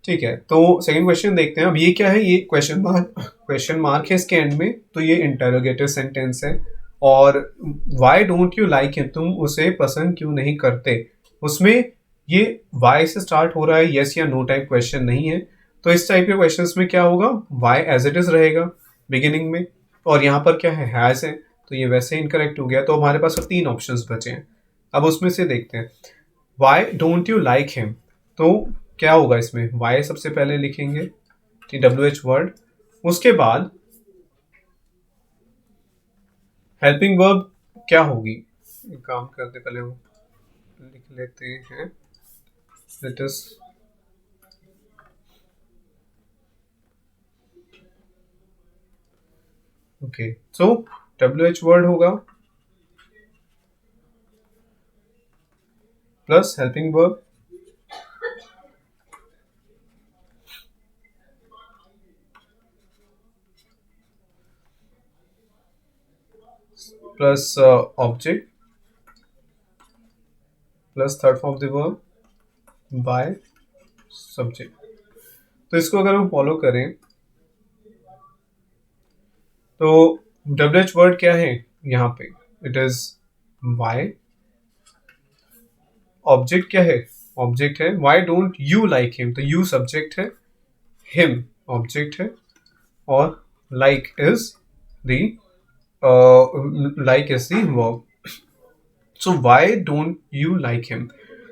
ठीक है, तो सेकंड क्वेश्चन देखते हैं। अब ये क्या है? ये क्वेश्चन मार्क है इसके एंड में, तो ये इंटरोगेटिव सेंटेंस है। और why don't you like him, तुम उसे पसंद क्यों नहीं करते, उसमें ये वाई से स्टार्ट हो रहा है, यस या नो टाइप क्वेश्चन नहीं है। तो इस टाइप के क्वेश्चंस में क्या होगा? वाई एज इट इज रहेगा बिगिनिंग में, और यहाँ पर क्या है? हैज है, तो ये वैसे इनकरेक्ट हो गया। तो हमारे पास अब 3 ऑप्शंस बचे हैं। अब उसमें से देखते हैं। Why don't you like him, तो क्या होगा इसमें? वाई सबसे पहले लिखेंगे, TWH वर्ड, उसके बाद हेल्पिंग वर्ब क्या होगी? एक काम करते, पहले वो लिख लेते हैं। लेट अस, ओके, सो WH वर्ड होगा plus helping verb plus object plus third form of the verb by subject. तो इसको अगर हम फॉलो करें तो WH वर्ड क्या है यहाँ पे? It is why. ऑब्जेक्ट क्या है? ऑब्जेक्ट है why don't you like him, तो यू सब्जेक्ट है, हिम ऑब्जेक्ट है, और like is the like is the verb. So why don't you like him?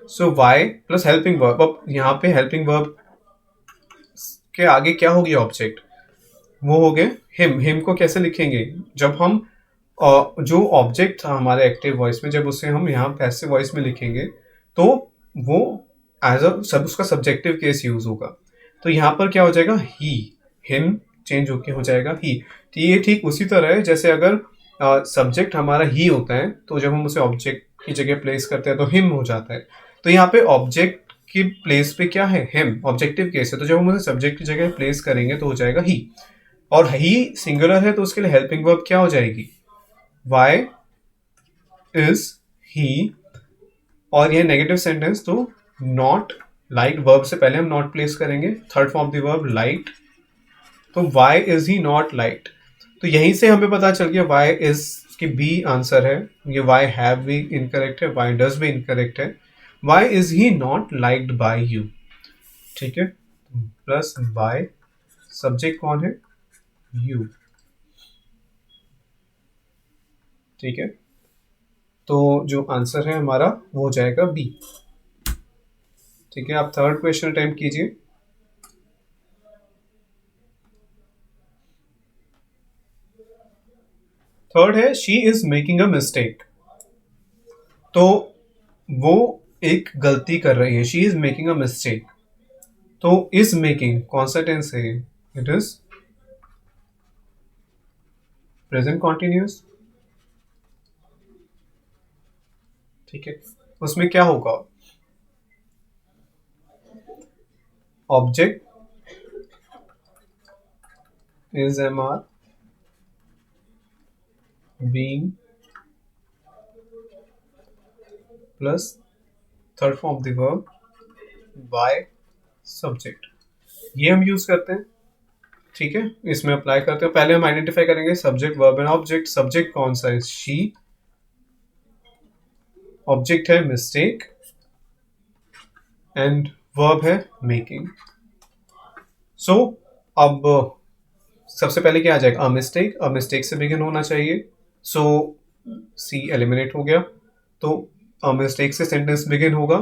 So why plus helping verb. अब यहाँ पे helping verb के आगे क्या होगी? ऑब्जेक्ट, वो हो गए हिम। हिम को कैसे लिखेंगे? जब हम जो ऑब्जेक्ट था हमारे एक्टिव वॉइस में, जब उसे हम यहाँ पैसिव वॉइस में लिखेंगे तो वो एज अ सब उसका सब्जेक्टिव केस यूज होगा। तो यहाँ पर क्या हो जाएगा? ही, हिम चेंज होके हो जाएगा ही। तो ये ठीक उसी तरह है जैसे अगर सब्जेक्ट हमारा ही होता है, तो जब हम उसे ऑब्जेक्ट की जगह प्लेस करते हैं तो हिम हो जाता है। तो यहाँ पे ऑब्जेक्ट की प्लेस पे क्या है? हिम, ऑब्जेक्टिव केस है। तो जब हम उसे सब्जेक्ट की जगह प्लेस करेंगे तो हो जाएगा ही, और ही सिंगुलर है तो उसके लिए हेल्पिंग वर्ब क्या हो जाएगी? वाई इज ही, और यह नेगेटिव सेंटेंस तो नॉट लाइक, वर्ब से पहले हम नॉट प्लेस करेंगे, third form of the verb liked, तो why is he not liked. तो यहीं से हमें पता चल गया वाई इज की बी आंसर है। ये वाई हैव भी इनकरेक्ट है, वाई डज भी इनकरेक्ट है। Why is he not liked by you, ठीक है, प्लस बाय सब्जेक्ट कौन है? यू, ठीक है। तो जो आंसर है हमारा वो हो जाएगा बी, ठीक है। आप थर्ड क्वेश्चन अटेम्प्ट कीजिए। थर्ड है she is making a mistake, तो वो एक गलती कर रही है। She is making a mistake, तो इज मेकिंग कौन सा टेंस है? इट इज प्रेजेंट कॉन्टिन्यूस, ठीक है। उसमें क्या होगा? Object is MR, being plus third form of the verb by subject, ये हम यूज करते हैं, ठीक है। इसमें अप्लाई करते हैं। पहले हम आइडेंटिफाई करेंगे subject verb and object. Subject कौन सा है? शी, ऑब्जेक्ट है मिस्टेक, एंड वर्ब है मेकिंग। सो अब सबसे पहले क्या आ जाएगा? अ मिस्टेक, अ मिस्टेक से बिगिन होना चाहिए, सो सी एलिमिनेट हो गया। तो अ मिस्टेक से सेंटेंस बिगिन होगा,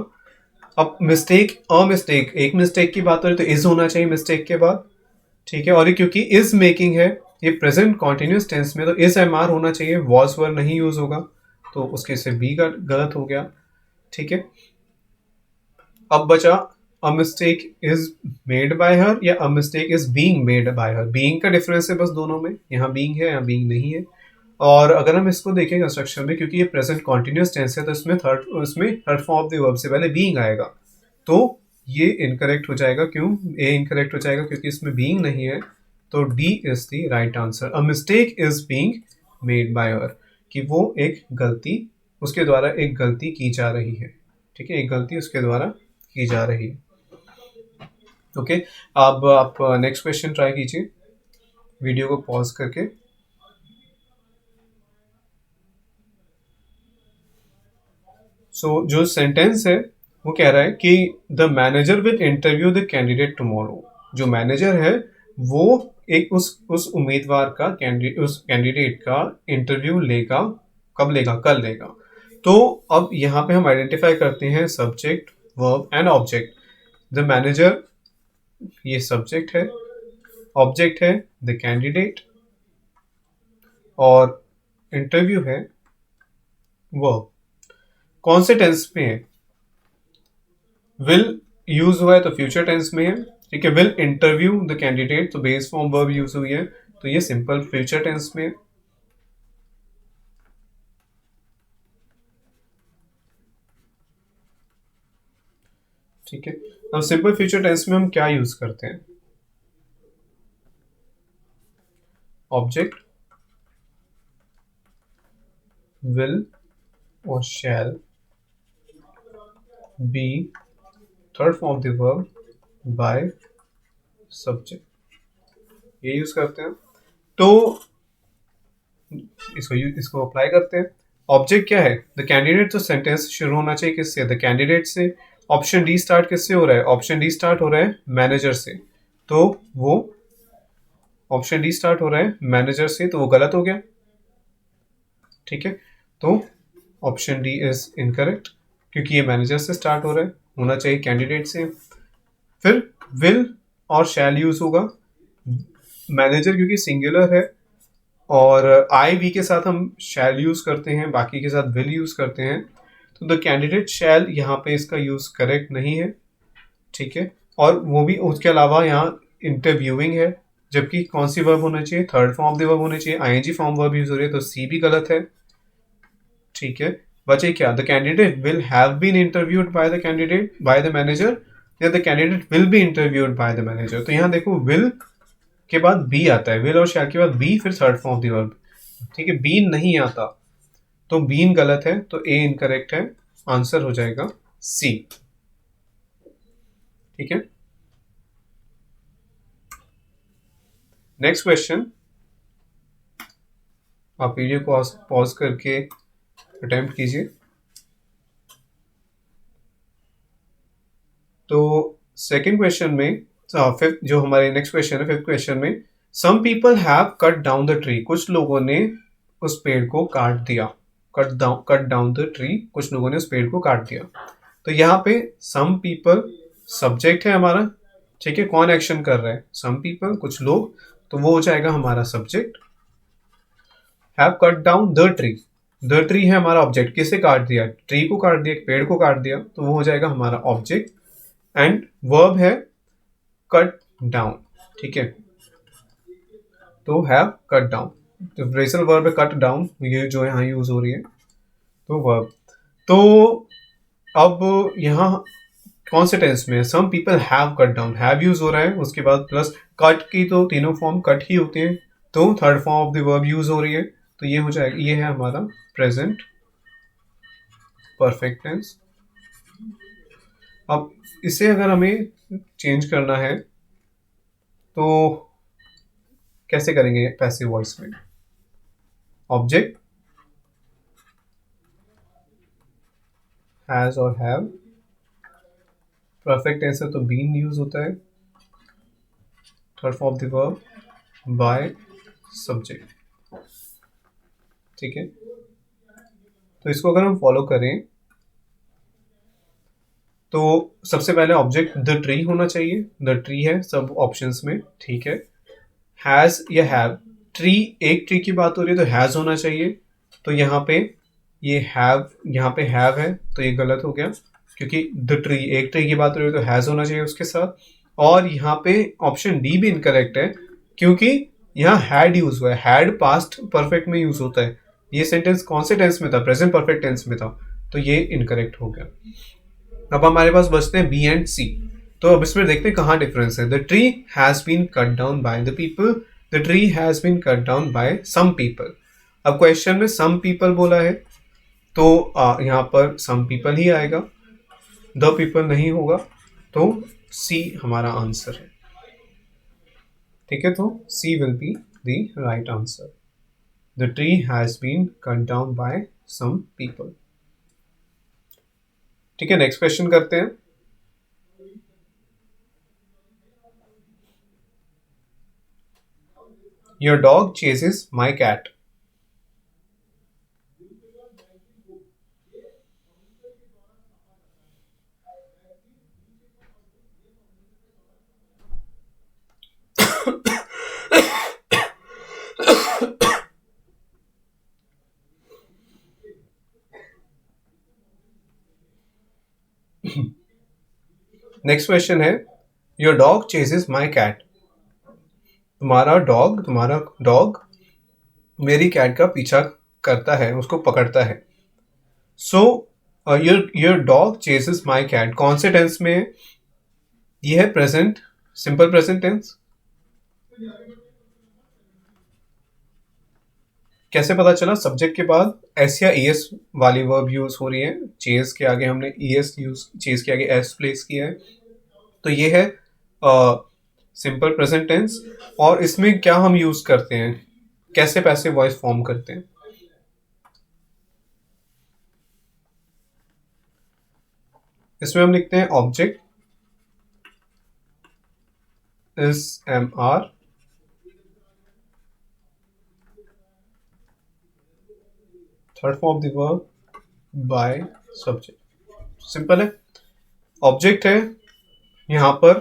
अब मिस्टेक, अ मिस्टेक, एक मिस्टेक की बात हो रही तो इज होना चाहिए मिस्टेक के बाद, ठीक है। और ये क्योंकि इज मेकिंग है, ये प्रेजेंट कॉन्टिन्यूस टेंस में, तो इज एम आर होना चाहिए, वॉज वर नहीं यूज होगा, तो उसके से बी गलत हो गया, ठीक है। अब बचा a mistake is made by her या a mistake is being made by her. Being का डिफरेंस है बस दोनों में, यहाँ बीइंग है यहाँ बीइंग नहीं है। और अगर हम इसको देखें कंस्ट्रक्शन में, क्योंकि ये प्रेजेंट कॉन्टिन्यूस टेंस है, तो इसमें third form of the verb से पहले बीइंग आएगा, तो ये इनकरेक्ट हो जाएगा। क्यों ए इनकरेक्ट हो जाएगा? क्योंकि इसमें बीइंग नहीं है, तो D is the right answer. A mistake is being made by हर, कि वो एक गलती, उसके द्वारा एक गलती की जा रही है, ठीक है, एक गलती उसके द्वारा की जा रही है। ओके, अब आप नेक्स्ट क्वेश्चन ट्राई कीजिए वीडियो को पॉज करके। जो सेंटेंस है वो कह रहा है कि the manager will interview the candidate tomorrow. जो मैनेजर है वो एक उस उम्मीदवार का उस कैंडिडेट का इंटरव्यू लेगा। कब लेगा? कल लेगा। तो अब यहाँ पे हम आइडेंटिफाई करते हैं subject, verb and object. The manager ये सब्जेक्ट है, ऑब्जेक्ट है द कैंडिडेट, और इंटरव्यू है वर्ब। कौन से टेंस में है? विल यूज हुआ है तो फ्यूचर टेंस में है, ठीक है। विल इंटरव्यू द कैंडिडेट तो बेस फॉर्म वर्ब यूज हुई है, तो ये सिंपल फ्यूचर टेंस में है, ठीक है। अब सिंपल फ्यूचर टेंस में हम क्या यूज करते हैं? ऑब्जेक्ट, विल और shall be third form of the verb by subject, ये यूज करते हैं। तो इसको अप्लाई करते हैं। ऑब्जेक्ट क्या है? The candidate. तो सेंटेंस शुरू होना चाहिए किससे? द कैंडिडेट से। ऑप्शन डी स्टार्ट किससे हो रहा है? ऑप्शन डी स्टार्ट हो रहा है मैनेजर से, तो वो ऑप्शन डी स्टार्ट हो रहा है मैनेजर से, तो वो गलत हो गया, ठीक है। तो ऑप्शन डी इज इनकरेक्ट, क्योंकि ये मैनेजर से स्टार्ट हो रहा है, होना चाहिए कैंडिडेट से। फिर विल और शैल यूज होगा। मैनेजर क्योंकि सिंगुलर है, और आई वी के साथ हम शैल यूज करते हैं, बाकी के साथ विल यूज करते हैं, तो द कैंडिडेट शैल यहाँ पे इसका यूज करेक्ट नहीं है, ठीक है। और वो भी उसके अलावा यहाँ इंटरव्यूइंग है, जबकि कौन सी वर्ब होना चाहिए? Third form of the verb होनी चाहिए, आईएनजी फॉर्म वर्ब यूज हो रही है, तो सी भी गलत है, ठीक है। बचे क्या? The candidate will have been interviewed by the candidate by the manager, या the candidate will be interviewed by the manager. तो यहाँ देखो विल के बाद बी आता है, विल और शैल के बाद बी, फिर third form of the verb, ठीक है। बीन नहीं आता, तो बीन गलत है, तो ए इनकरेक्ट है, आंसर हो जाएगा सी, ठीक है। नेक्स्ट क्वेश्चन, आप वीडियो को पॉज करके अटेम्प्ट कीजिए। तो सेकंड क्वेश्चन में, फिफ्थ जो हमारे नेक्स्ट क्वेश्चन है, फिफ्थ क्वेश्चन में, some people have cut down the tree. कुछ लोगों ने उस पेड़ को काट दिया। कट डाउन द ट्री, कुछ लोगों ने उस पेड़ को काट दिया। तो यहाँ पे सम पीपल सब्जेक्ट है हमारा, ठीक है। कौन एक्शन कर रहा है? सम पीपल, कुछ लोग, तो वो हो जाएगा हमारा subject. Have cut down the tree, the tree है हमारा ऑब्जेक्ट। किसे काट दिया? ट्री को काट दिया, पेड़ को काट दिया, तो वो हो जाएगा हमारा ऑब्जेक्ट। एंड वर्ब है कट डाउन, ठीक है। तो हैव कट डाउन, तो फ्रेजल वर्ब है कट डाउन, ये जो यहाँ यूज हो रही है, तो वर्ब। तो अब यहाँ कौन से टेंस में है? Some people have cut down, have use हो रहा है, उसके बाद प्लस कट की, तो तीनों फॉर्म कट ही होते हैं, तो third form of the verb use हो रही है, तो ये हो जाएगा, ये है हमारा प्रेजेंट परफेक्ट टेंस। अब इसे अगर हमें चेंज करना है तो कैसे करेंगे? पैसिव वॉइस में ऑब्जेक्ट हैज और हैव, परफेक्ट टेंस है तो बीन यूज होता है, third form of the verb by subject, ठीक है। तो इसको अगर हम फॉलो करें तो सबसे पहले ऑब्जेक्ट द ट्री होना चाहिए, द ट्री है सब ऑप्शंस में, ठीक है। हैज या हैव, ट्री, एक ट्री की बात हो रही है तो हैज होना चाहिए। तो यहाँ पे ये हैव, यहाँ पे हैव है तो ये गलत हो गया, क्योंकि द ट्री, एक ट्री की बात हो रही है तो हैज होना चाहिए उसके साथ। और यहाँ पे ऑप्शन डी भी इनकरेक्ट है, क्योंकि यहाँ हैड यूज हुआ है, हैड पास्ट परफेक्ट में यूज होता है। ये सेंटेंस कौन से टेंस में था? प्रेजेंट परफेक्ट टेंस में था, तो ये इनकरेक्ट हो गया। अब हमारे पास बचते हैं बी एंड सी। तो अब इसमें देखते हैं कहाँ डिफरेंस है। The tree has been cut down by the people, the tree has been cut down by some people. अब क्वेश्चन में सम पीपल बोला है, तो यहाँ पर सम पीपल ही आएगा, द पीपल नहीं होगा, तो सी हमारा आंसर है, ठीक है। तो C will be the right answer. The tree has been cut down by some people. ठीक है, नेक्स्ट क्वेश्चन करते हैं। Your dog chases my cat. Next question है, your dog chases my cat. तुम्हारा डॉग मेरी कैट का पीछा करता है, उसको पकड़ता है। So your dog chases my cat कौन से टेंस में है? ये है प्रेजेंट, सिंपल प्रेजेंट टेंस। कैसे पता चला? सब्जेक्ट के बाद एस या एस वाली वर्ब यूज हो रही है, चेज के आगे हमने एस यूज, चेज के आगे एस प्लेस किया है, तो ये है सिंपल प्रेजेंट टेंस। और इसमें क्या हम यूज करते हैं, कैसे पैसिव वॉइस फॉर्म करते हैं? इसमें हम लिखते हैं object is am are, third form of the verb by subject. Simple है। ऑब्जेक्ट है यहाँ पर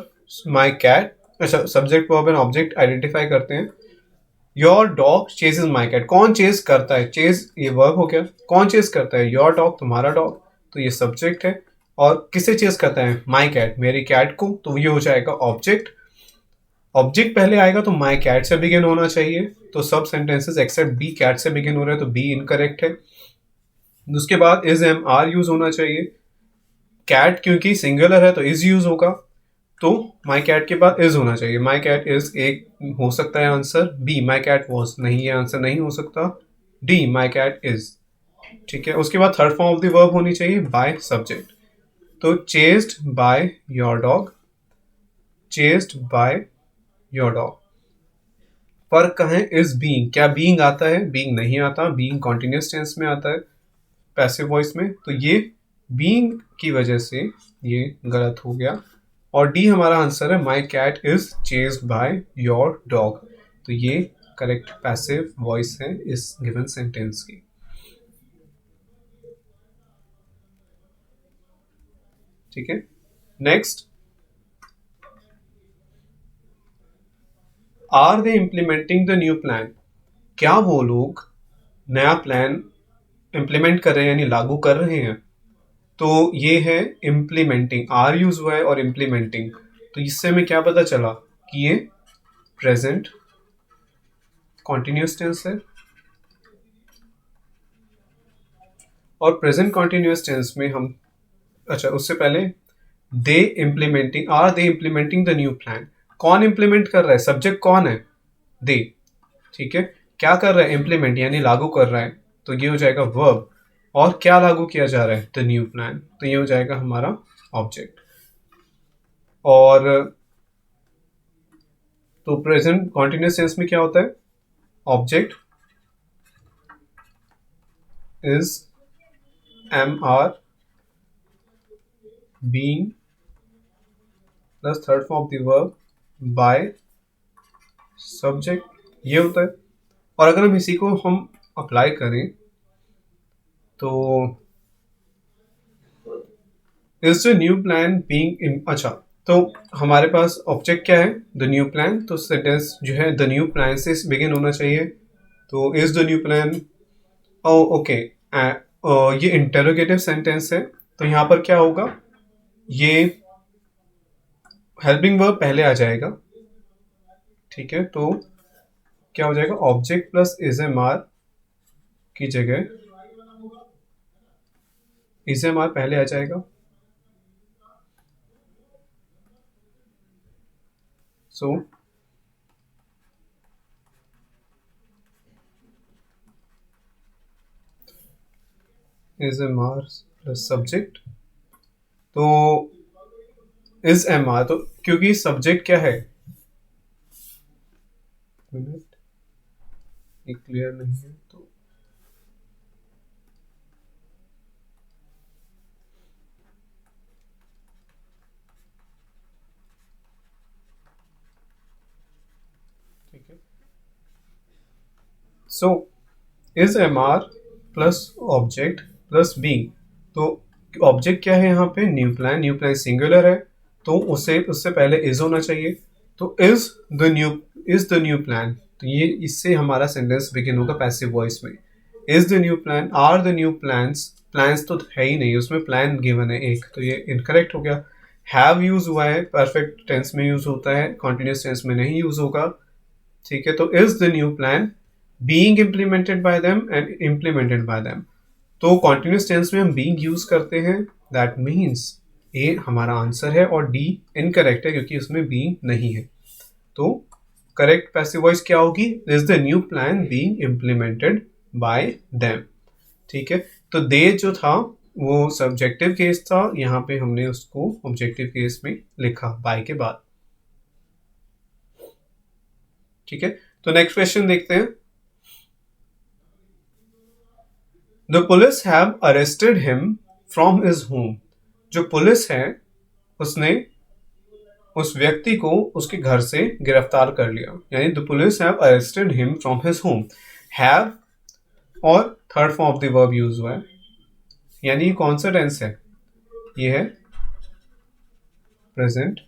माई कैट, अच्छा subject verb and object identify करते हैं। Your dog chases my cat, कौन चेज करता है? चेज ये वर्ब हो गया, कौन चेज करता है? योर डॉग, तुम्हारा डॉग, तो ये सब्जेक्ट है। और किसे चेज करता है? माई कैट, मेरी कैट को, तो ये हो जाएगा ऑब्जेक्ट। ऑब्जेक्ट पहले आएगा तो माई कैट से बिगिन होना चाहिए, तो सब सेंटेंसेस एक्सेप्ट बी कैट से बिगिन हो रहे हैं, तो बी इनकरेक्ट है। उसके बाद इज एम आर यूज होना चाहिए, कैट क्योंकि सिंगुलर है तो इज यूज होगा, तो माई कैट के बाद इज होना चाहिए। माई कैट इज एक हो सकता है answer, B my cat was नहीं, ये आंसर नहीं हो सकता, डी माई कैट इज, ठीक है। उसके बाद third form of the verb होनी चाहिए बाय सब्जेक्ट, तो chased by your dog, chased by your dog. फर्क कहाँ है? इज बीइंग, क्या बीइंग आता है? बीइंग नहीं आता, बीइंग कॉन्टिन्यूस टेंस में आता है पैसिव वॉइस में, तो ये बीइंग की वजह से ये गलत हो गया। और डी हमारा आंसर है, my cat is chased by your dog, तो ये करेक्ट पैसिव वॉइस है इस गिवन सेंटेंस की, ठीक है। Next, are they implementing the new plan, क्या वो लोग नया प्लान इम्प्लीमेंट कर रहे हैं यानी लागू कर रहे हैं? तो ये है इम्प्लीमेंटिंग, आर यूज हुआ है और इम्प्लीमेंटिंग, तो इससे हमें क्या पता चला कि ये प्रेजेंट कॉन्टिन्यूस टेंस है। और प्रेजेंट कॉन्टिन्यूस टेंस में हम, अच्छा उससे पहले, they implementing, are they implementing the new plan, कौन इम्प्लीमेंट कर रहा है? सब्जेक्ट कौन है? दे, ठीक है। क्या कर रहा है? इम्प्लीमेंट यानी लागू कर रहा है, तो ये हो जाएगा वर्ब। और क्या लागू किया जा रहा है? द न्यू प्लान, तो ये हो जाएगा हमारा ऑब्जेक्ट। और तो प्रेजेंट कॉन्टिन्यूस टेंस में क्या होता है? Object is am are being plus third form of the verb by subject, ये होता है। और अगर हम इसी को हम अप्लाई करें तो is the new plan being, अच्छा तो हमारे पास ऑब्जेक्ट क्या है, द न्यू प्लान, तो सेंटेंस जो है द न्यू प्लान से बिगिन होना चाहिए। तो is the new plan, oh okay, ये इंटरोगेटिव सेंटेंस है, तो यहाँ पर क्या होगा, ये हेल्पिंग वर्ब पहले आ जाएगा। ठीक है, तो क्या हो जाएगा, object plus is am are की जगह इज एम आर पहले आ जाएगा। So is am are plus subject, तो इज एम आर, तो क्योंकि सब्जेक्ट क्या है, मिनट ये क्लियर नहीं है, तो ठीक है। So is am are plus object plus being, तो ऑब्जेक्ट क्या है यहाँ पे, न्यू प्लान सिंगुलर है, तो उससे उससे पहले इज होना चाहिए, तो इज द न्यू प्लान, तो ये इससे हमारा सेंटेंस बिगिन होगा पैसिव वॉइस में। Is the new plan, are the new plans, plans तो है ही नहीं, उसमें प्लान गिवन है एक, तो ये इनकरेक्ट हो गया। हैव यूज हुआ है, परफेक्ट टेंस में यूज होता है, कॉन्टिन्यूस टेंस में नहीं यूज होगा। ठीक है, तो is the new plan being implemented by them and implemented by them, तो कॉन्टिन्यूस टेंस में हम बीइंग यूज करते हैं, दैट मीन्स ए हमारा आंसर है और डी इनकरेक्ट है क्योंकि उसमें बीइंग नहीं है। तो करेक्ट पैसिव वॉइस क्या होगी, is the new plan being implemented by them. ठीक है, तो दे जो था वो सब्जेक्टिव केस था, यहाँ पे हमने उसको ऑब्जेक्टिव केस में लिखा बाय के बाद। ठीक है, तो नेक्स्ट क्वेश्चन देखते हैं। The police have arrested him from his home, जो पुलिस है उसने उस व्यक्ति को उसके घर से गिरफ्तार कर लिया, यानी the police have arrested him from his home. Have और third form of the verb use हुआ है, यानी ये कौन सा टेंस है, ये है प्रेजेंट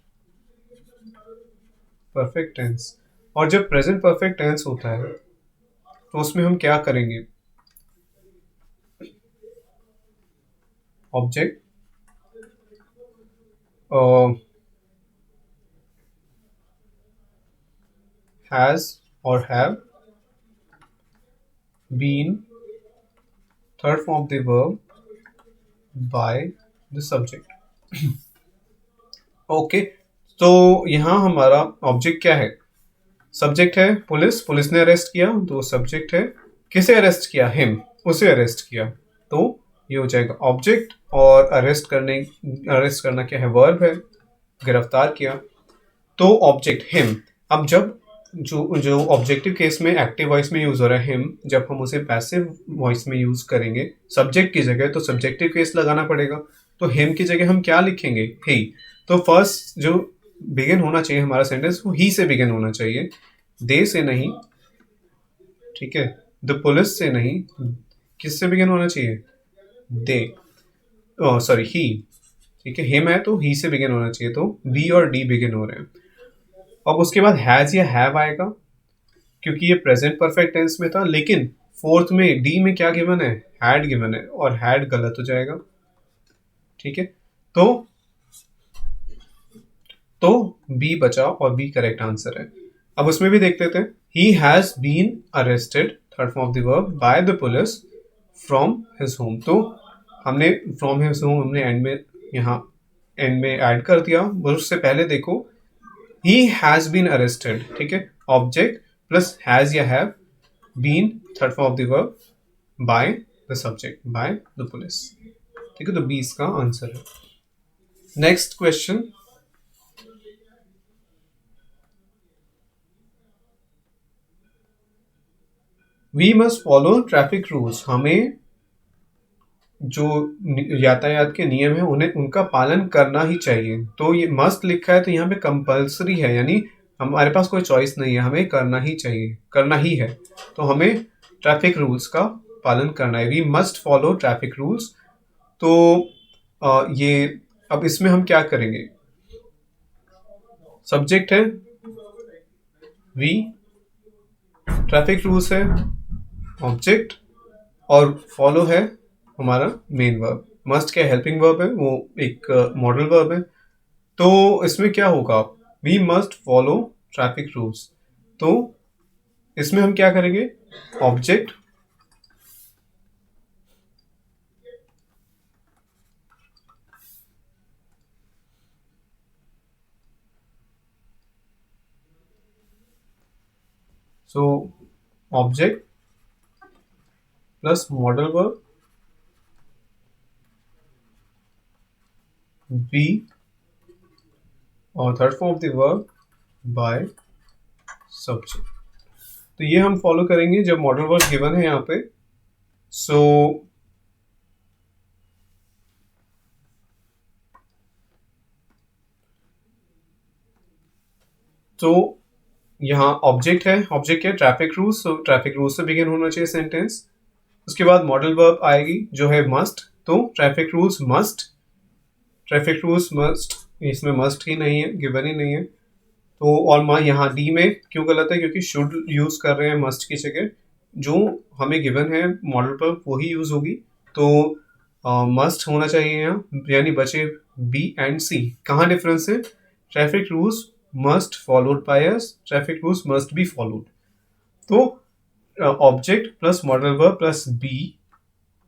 परफेक्ट टेंस। और जब प्रेजेंट परफेक्ट टेंस होता है तो उसमें हम क्या करेंगे, ऑब्जेक्ट हैज और have been, third form of the verb by the subject. Okay, तो यहाँ हमारा ऑब्जेक्ट क्या है, सब्जेक्ट है पुलिस, पुलिस ने अरेस्ट किया, तो सब्जेक्ट है, किसे अरेस्ट किया, हिम, उसे अरेस्ट किया, तो ये हो जाएगा ऑब्जेक्ट, और अरेस्ट करना क्या है, वर्ब है, गिरफ्तार किया, तो ऑब्जेक्ट हिम। अब जब जो जो ऑब्जेक्टिव केस में एक्टिव वॉइस में यूज हो रहा है हिम, जब हम उसे पैसिव वॉइस में यूज करेंगे सब्जेक्ट की जगह, तो सब्जेक्टिव केस लगाना पड़ेगा, तो हिम की जगह हम क्या लिखेंगे, ही। तो फर्स्ट जो बिगिन होना चाहिए हमारा सेंटेंस वो ही से बिगिन होना चाहिए, दे से नहीं। ठीक है, द पुलिस से नहीं, किससे बिगिन होना चाहिए, दे, सॉरी ही। ठीक है, हिम है तो ही से बिगिन होना चाहिए, तो बी और डी बिगिन हो रहे हैं। अब उसके बाद हैज या हैव आएगा क्योंकि ये प्रेजेंट परफेक्ट टेंस में था, लेकिन फोर्थ में डी में क्या गिवन है, हैड गिवन है, और हैड गलत हो जाएगा। ठीक है, तो बी बचा और बी करेक्ट आंसर है। अब उसमें भी देख लेते हैं, he has been arrested, third form of the verb, by the police from his home, तो हमने फ्रॉम हिज होम हमने एंड में, यहाँ एंड में ऐड कर दिया, बस उससे पहले देखो ही हैज बीन अरेस्टेड। ठीक है, ऑब्जेक्ट प्लस हैज या have, been third form of the verb, by the subject by the police. ठीक है, तो बी इसका आंसर है। Next question, we must follow traffic rules, हमें जो यातायात के नियम है उन्हें उनका पालन करना ही चाहिए, तो ये मस्ट लिखा है तो यहाँ पे कंपल्सरी है, यानी हमारे पास कोई चॉइस नहीं है, हमें करना ही चाहिए, करना ही है, तो हमें ट्रैफिक रूल्स का पालन करना है, we must follow traffic rules. तो ये अब इसमें हम क्या करेंगे, सब्जेक्ट है वी, ट्रैफिक रूल्स है ऑब्जेक्ट, और फॉलो है हमारा मेन वर्ब। मस्ट क्या हेल्पिंग वर्ब है, वो एक मॉडल वर्ब है। तो इसमें क्या होगा, we must follow traffic rules. तो इसमें हम क्या करेंगे, object so object plus modal verb be और third form of the verb by subject. तो ये हम फॉलो करेंगे जब मॉडल वर्ब गिवन है यहाँ पे। सो तो यहाँ ऑब्जेक्ट है, ऑब्जेक्ट है ट्रैफिक रूल्स, तो ट्रैफिक रूल्स से बिगिन होना चाहिए सेंटेंस। उसके बाद मॉडल वर्ब आएगी जो है मस्ट, तो traffic rules must, traffic rules must, इसमें मस्ट ही नहीं है, गिवन ही नहीं है। तो और यहाँ डी में क्यों गलत है, क्योंकि शुड यूज कर रहे हैं मस्ट की जगह, जो हमें गिवन है मॉडल पर वही यूज होगी। तो मस्ट होना चाहिए यहाँ, यानी बचे बी एंड सी। कहाँ डिफरेंस है, traffic rules must followed by us, traffic rules must be followed. तो object plus modal verb plus be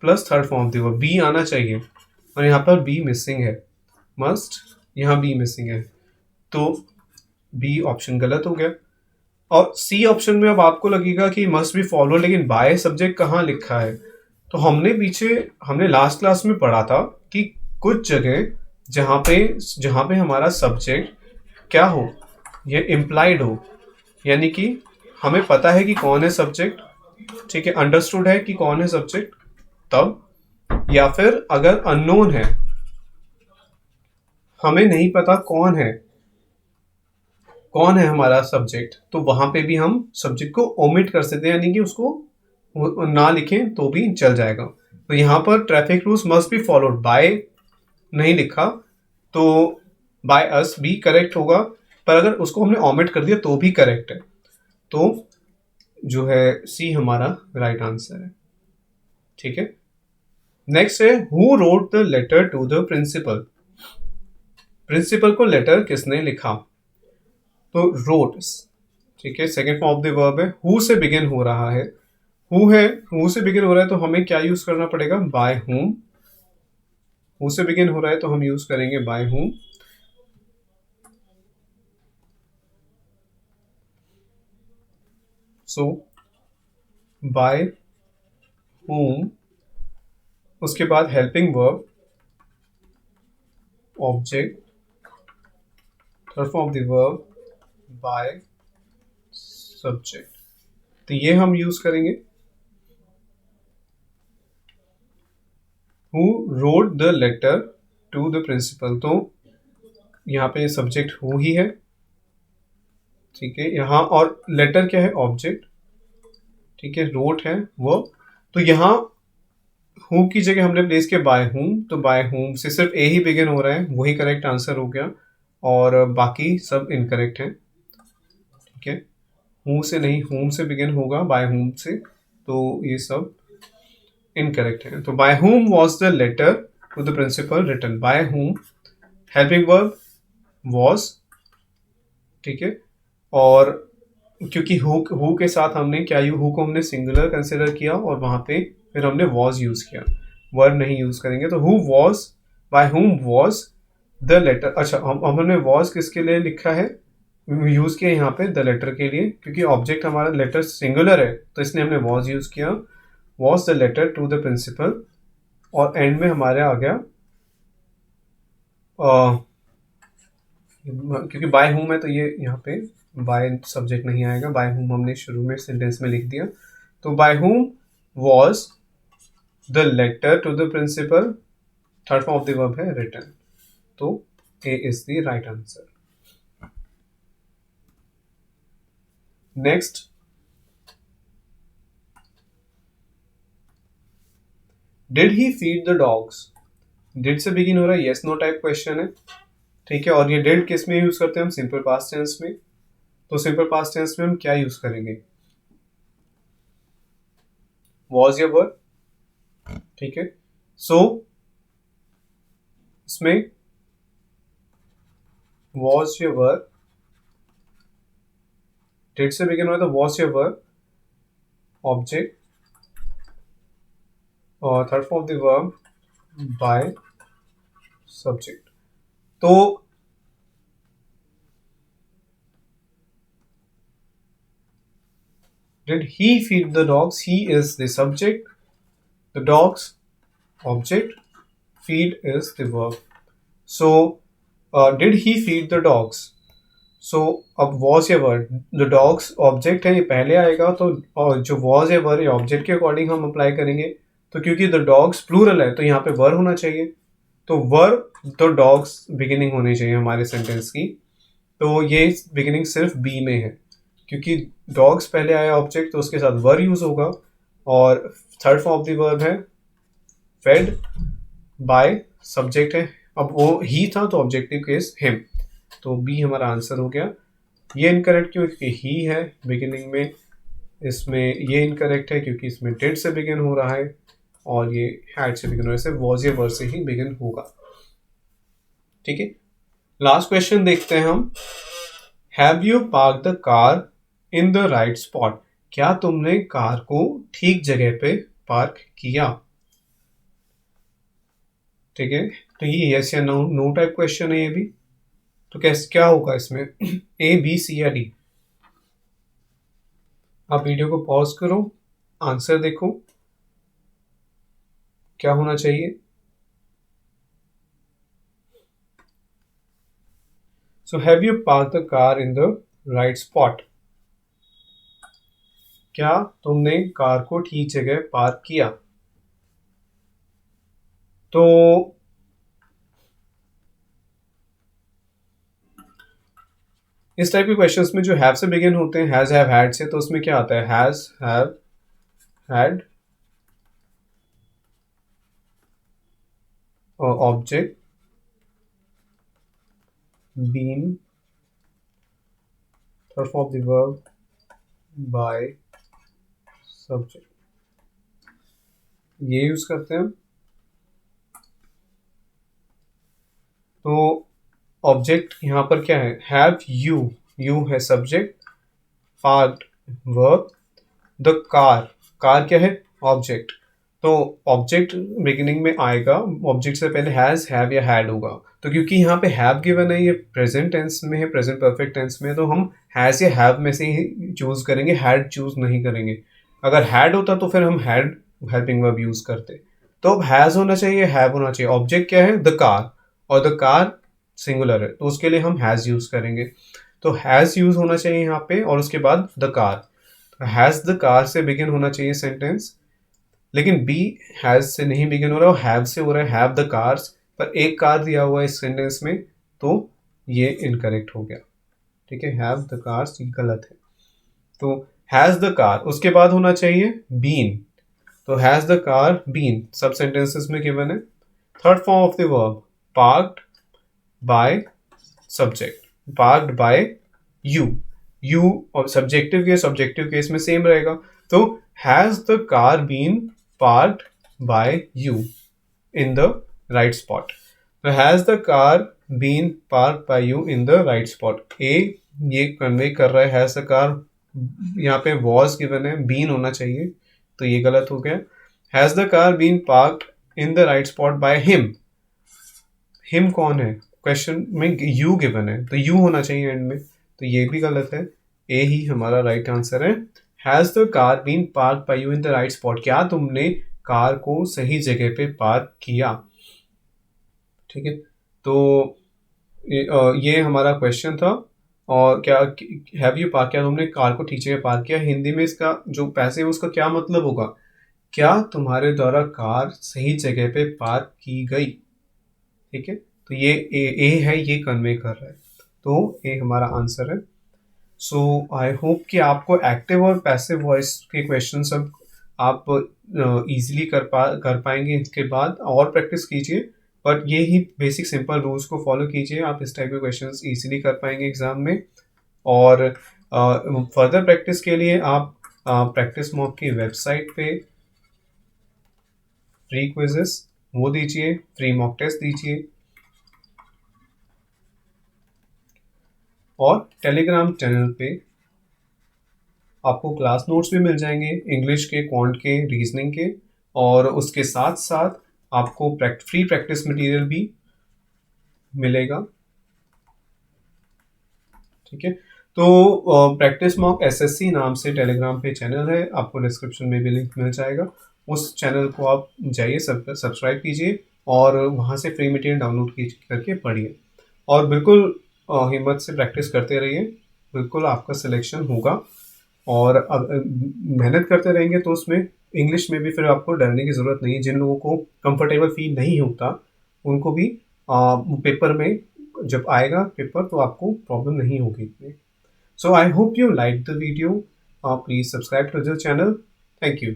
plus third form of the verb, be आना चाहिए और यहाँ पर बी मिसिंग है, मस्ट यहाँ बी मिसिंग है, तो बी ऑप्शन गलत हो गया। और सी ऑप्शन में अब आपको लगेगा कि मस्ट बी फॉलो, लेकिन बाय सब्जेक्ट कहाँ लिखा है। तो हमने लास्ट क्लास में पढ़ा था कि कुछ जगह जहाँ पे हमारा सब्जेक्ट क्या हो, ये इम्प्लाइड हो, यानी कि हमें पता है कि कौन है सब्जेक्ट, ठीक है, अंडरस्टूड है कि कौन है सब्जेक्ट, तब, या फिर अगर अननोन है, हमें नहीं पता कौन है हमारा सब्जेक्ट, तो वहां पे भी हम सब्जेक्ट को ओमिट कर सकते हैं, यानी कि उसको ना लिखें तो भी चल जाएगा। तो यहाँ पर traffic rules must be followed by नहीं लिखा, तो बाय अस भी करेक्ट होगा, पर अगर उसको हमने ओमिट कर दिया तो भी करेक्ट है। तो जो है सी हमारा राइट आंसर है, ठीक है। नेक्स्ट है who wrote the letter to the principal. Principal को लेटर किसने लिखा, तो रोट, ठीक है, second form of the verb है, हु से बिगिन हो रहा है, हु से बिगिन हो रहा है तो हमें क्या यूज करना पड़ेगा, बाय हुम। हु से बिगिन हो रहा है तो हम यूज करेंगे by whom. So bye whom, उसके बाद helping verb object, third form of the verb by subject. तो ये हम यूज करेंगे who wrote the letter to the principal, तो यहाँ पे सब्जेक्ट हु ही है, ठीक है, यहाँ और लेटर क्या है, ऑब्जेक्ट, ठीक है, रोट है वो। तो यहाँ हु की जगह हमने प्लेस किया बाय हुम, तो बाय हुम से सिर्फ ए ही बिगिन हो रहा है, वही करेक्ट आंसर हो गया, और बाकी सब इनकरेक्ट है, ठीक है। हु से नहीं, हुम से बिगिन होगा, बाय हुम से, तो ये सब इनकरेक्ट है। तो by whom was the letter to the principal written, by whom helping verb was, ठीक है, और क्योंकि हु के साथ हमने क्या हु को हमने सिंगुलर कंसिडर किया और वहां पे फिर हमने वॉज यूज किया, वर्ब नहीं यूज करेंगे। तो who was, by whom was the letter, अच्छा हमने वॉज किसके लिए लिखा है, यूज किया यहाँ पे द लेटर के लिए, क्योंकि ऑब्जेक्ट हमारा लेटर सिंगुलर है तो इसलिए हमने वॉज यूज किया, was the letter to the principal, और एंड में हमारे आ गया क्योंकि बाय हुम है तो ये यहाँ पे बाय सब्जेक्ट नहीं आएगा, बाय हुम हमने शुरू में सेंटेंस में लिख दिया। तो by whom was the letter to the principal, third form of the verb है रिटन, तो A is the right answer. Next, did he feed the dogs. Did से बिगिन हो रहा है, यस नो टाइप क्वेश्चन है, ठीक है। और ये डिड किस में यूज करते हैं हम, सिंपल पास्ट टेंस में। तो सिंपल पास्ट टेंस में हम क्या यूज करेंगे, वॉज या वर, ठीक है। सो इसमें वॉज या वर, डिड से बिगिन हो रहा है तो वॉज या वर, ऑब्जेक्ट और third form of the verb by subject. तो did he feed the dogs, he is the subject, the dogs object, feed is the verb. So did he feed the dogs, so अब was या word, the dogs object है, ये पहले आएगा तो, और जो was या word ये object के अकॉर्डिंग हम अप्लाई करेंगे। तो क्योंकि the dogs प्लूरल है तो यहाँ पे वर होना चाहिए, तो वर तो डॉग्स बिगिनिंग होनी चाहिए हमारे सेंटेंस की। तो ये बिगिनिंग सिर्फ बी में है, क्योंकि डॉग्स पहले आया ऑब्जेक्ट तो उसके साथ वर यूज होगा, और third form of the verb है फेड बाय सब्जेक्ट है। अब वो ही था तो ऑब्जेक्टिव केस हिम, तो बी हमारा आंसर हो गया। ये इनकरेक्ट क्यों, क्योंकि ही है बिगिनिंग में, इसमें ये इनकरेक्ट है क्योंकि इसमें डिड से बिगिन हो रहा है, और ये हैड से बिगिन हो रहा है, वॉज या वर से ही बिगिन होगा, ठीक है। लास्ट क्वेश्चन देखते हैं हम, have you park the car in the right spot, क्या तुमने कार को ठीक जगह पे पार्क किया, ठीक है। तो ये यस या नो, नो टाइप क्वेश्चन है ये भी। तो कैसे क्या होगा इसमें, ए बी सी या डी। आप वीडियो को पॉज करो, आंसर देखो क्या होना चाहिए। So have you park the car in the right spot, क्या तुमने कार को ठीक जगह पार्क किया। तो इस टाइप के क्वेश्चंस में जो हैव से बिगिन होते हैं, हैज हैव हैड से, तो उसमें क्या आता है, हैज हैव हैड और object been, third form of the verb by subject, ये यूज करते हैं। तो ऑब्जेक्ट यहाँ पर क्या है, हैव यू, यू है subject, parked verb, the car, car क्या है ऑब्जेक्ट। तो ऑब्जेक्ट बिगिनिंग में आएगा, ऑब्जेक्ट से पहले हैज हैव या हैड होगा। तो क्योंकि यहाँ पे हैव गिवन है, ये प्रेजेंट टेंस में है, प्रेजेंट परफेक्ट टेंस में है, तो हम हैज या हैव में से ही चूज करेंगे, हैड चूज नहीं करेंगे। अगर हैड होता तो फिर हम हैड हेल्पिंग वर्ब यूज करते। तो अब हैज होना चाहिए, हैव होना चाहिए। ऑब्जेक्ट क्या है, द कार, और द कार सिंगुलर है तो उसके लिए हम हैज यूज करेंगे। तो हैज यूज होना चाहिए यहाँ पे, और उसके बाद the car. Has the car से बिगिन होना चाहिए सेंटेंस, लेकिन बी हैज से नहीं बिगिन हो रहा है, हैव से हो रहा है, हैव द कार्स, पर एक कार दिया हुआ है इस सेंटेंस में, तो ये इनकरेक्ट हो गया, ठीक है। हैव द कार्स ये गलत है, तो हैज द कार, उसके बाद होना चाहिए बीन, तो हैज द कार बीन सब सेंटेंसेस में गिवन है। Third form of the verb parked by subject, parked by you, you और सब्जेक्टिव केस, ऑब्जेक्टिव केस में सेम रहेगा। तो has the car been parked by you in the right spot, तो has the car been parked by you in the right spot. ए ये convey कर रहा है हैज द कार, यहाँ पे वॉज गिवन है, बीन होना चाहिए, तो ये गलत हो गया। Has the car been parked in the right spot by him, him कौन है क्वेश्चन में, यू गिवन है तो यू होना चाहिए एंड में, तो ये भी गलत है। ए ही हमारा राइट आंसर है। Has the car been park by you in the right spot, क्या तुमने कार को सही जगह पे पार्क किया, ठीक है। तो ये हमारा क्वेश्चन था। और क्या हैव यू पार्क, क्या तुमने कार को ठीक जगह पार्क किया, हिंदी में इसका जो पैसे है उसका क्या मतलब होगा, क्या तुम्हारे द्वारा कार सही जगह पे पार्क की गई, ठीक है। तो ये ए है, ये कन्वे कर रहा है, तो ए हमारा आंसर है। सो आई होप कि आपको एक्टिव और पैसिव वॉइस के क्वेश्चन सब आप इजीली कर पाएंगे। इसके बाद और प्रैक्टिस कीजिए, बट ये ही बेसिक सिंपल रूल्स को फॉलो कीजिए, आप इस टाइप के क्वेश्चंस इजीली कर पाएंगे एग्जाम में। और फर्दर प्रैक्टिस के लिए आप प्रैक्टिस मॉक की वेबसाइट पे फ्री क्विजेस वो दीजिए, फ्री मॉक टेस्ट दीजिए, और टेलीग्राम चैनल पे आपको क्लास नोट्स भी मिल जाएंगे इंग्लिश के, क्वांट के, रीजनिंग के, और उसके साथ साथ आपको फ्री प्रैक्टिस मटेरियल भी मिलेगा। ठीक है, तो प्रैक्टिस मॉक एसएससी नाम से टेलीग्राम पे चैनल है, आपको डिस्क्रिप्शन में भी लिंक मिल जाएगा। उस चैनल को आप जाइए, सब्सक्राइब कीजिए और वहाँ से फ्री मटेरियल डाउनलोड करके पढ़िए, और बिल्कुल हिम्मत से प्रैक्टिस करते रहिए, बिल्कुल आपका सिलेक्शन होगा। और मेहनत करते रहेंगे तो उसमें इंग्लिश में भी फिर आपको डरने की ज़रूरत नहीं है। जिन लोगों को कंफर्टेबल फील नहीं होता उनको भी पेपर में जब आएगा पेपर तो आपको प्रॉब्लम नहीं होगी इतनी। So I hope you liked the video. Please subscribe to the channel. Thank you.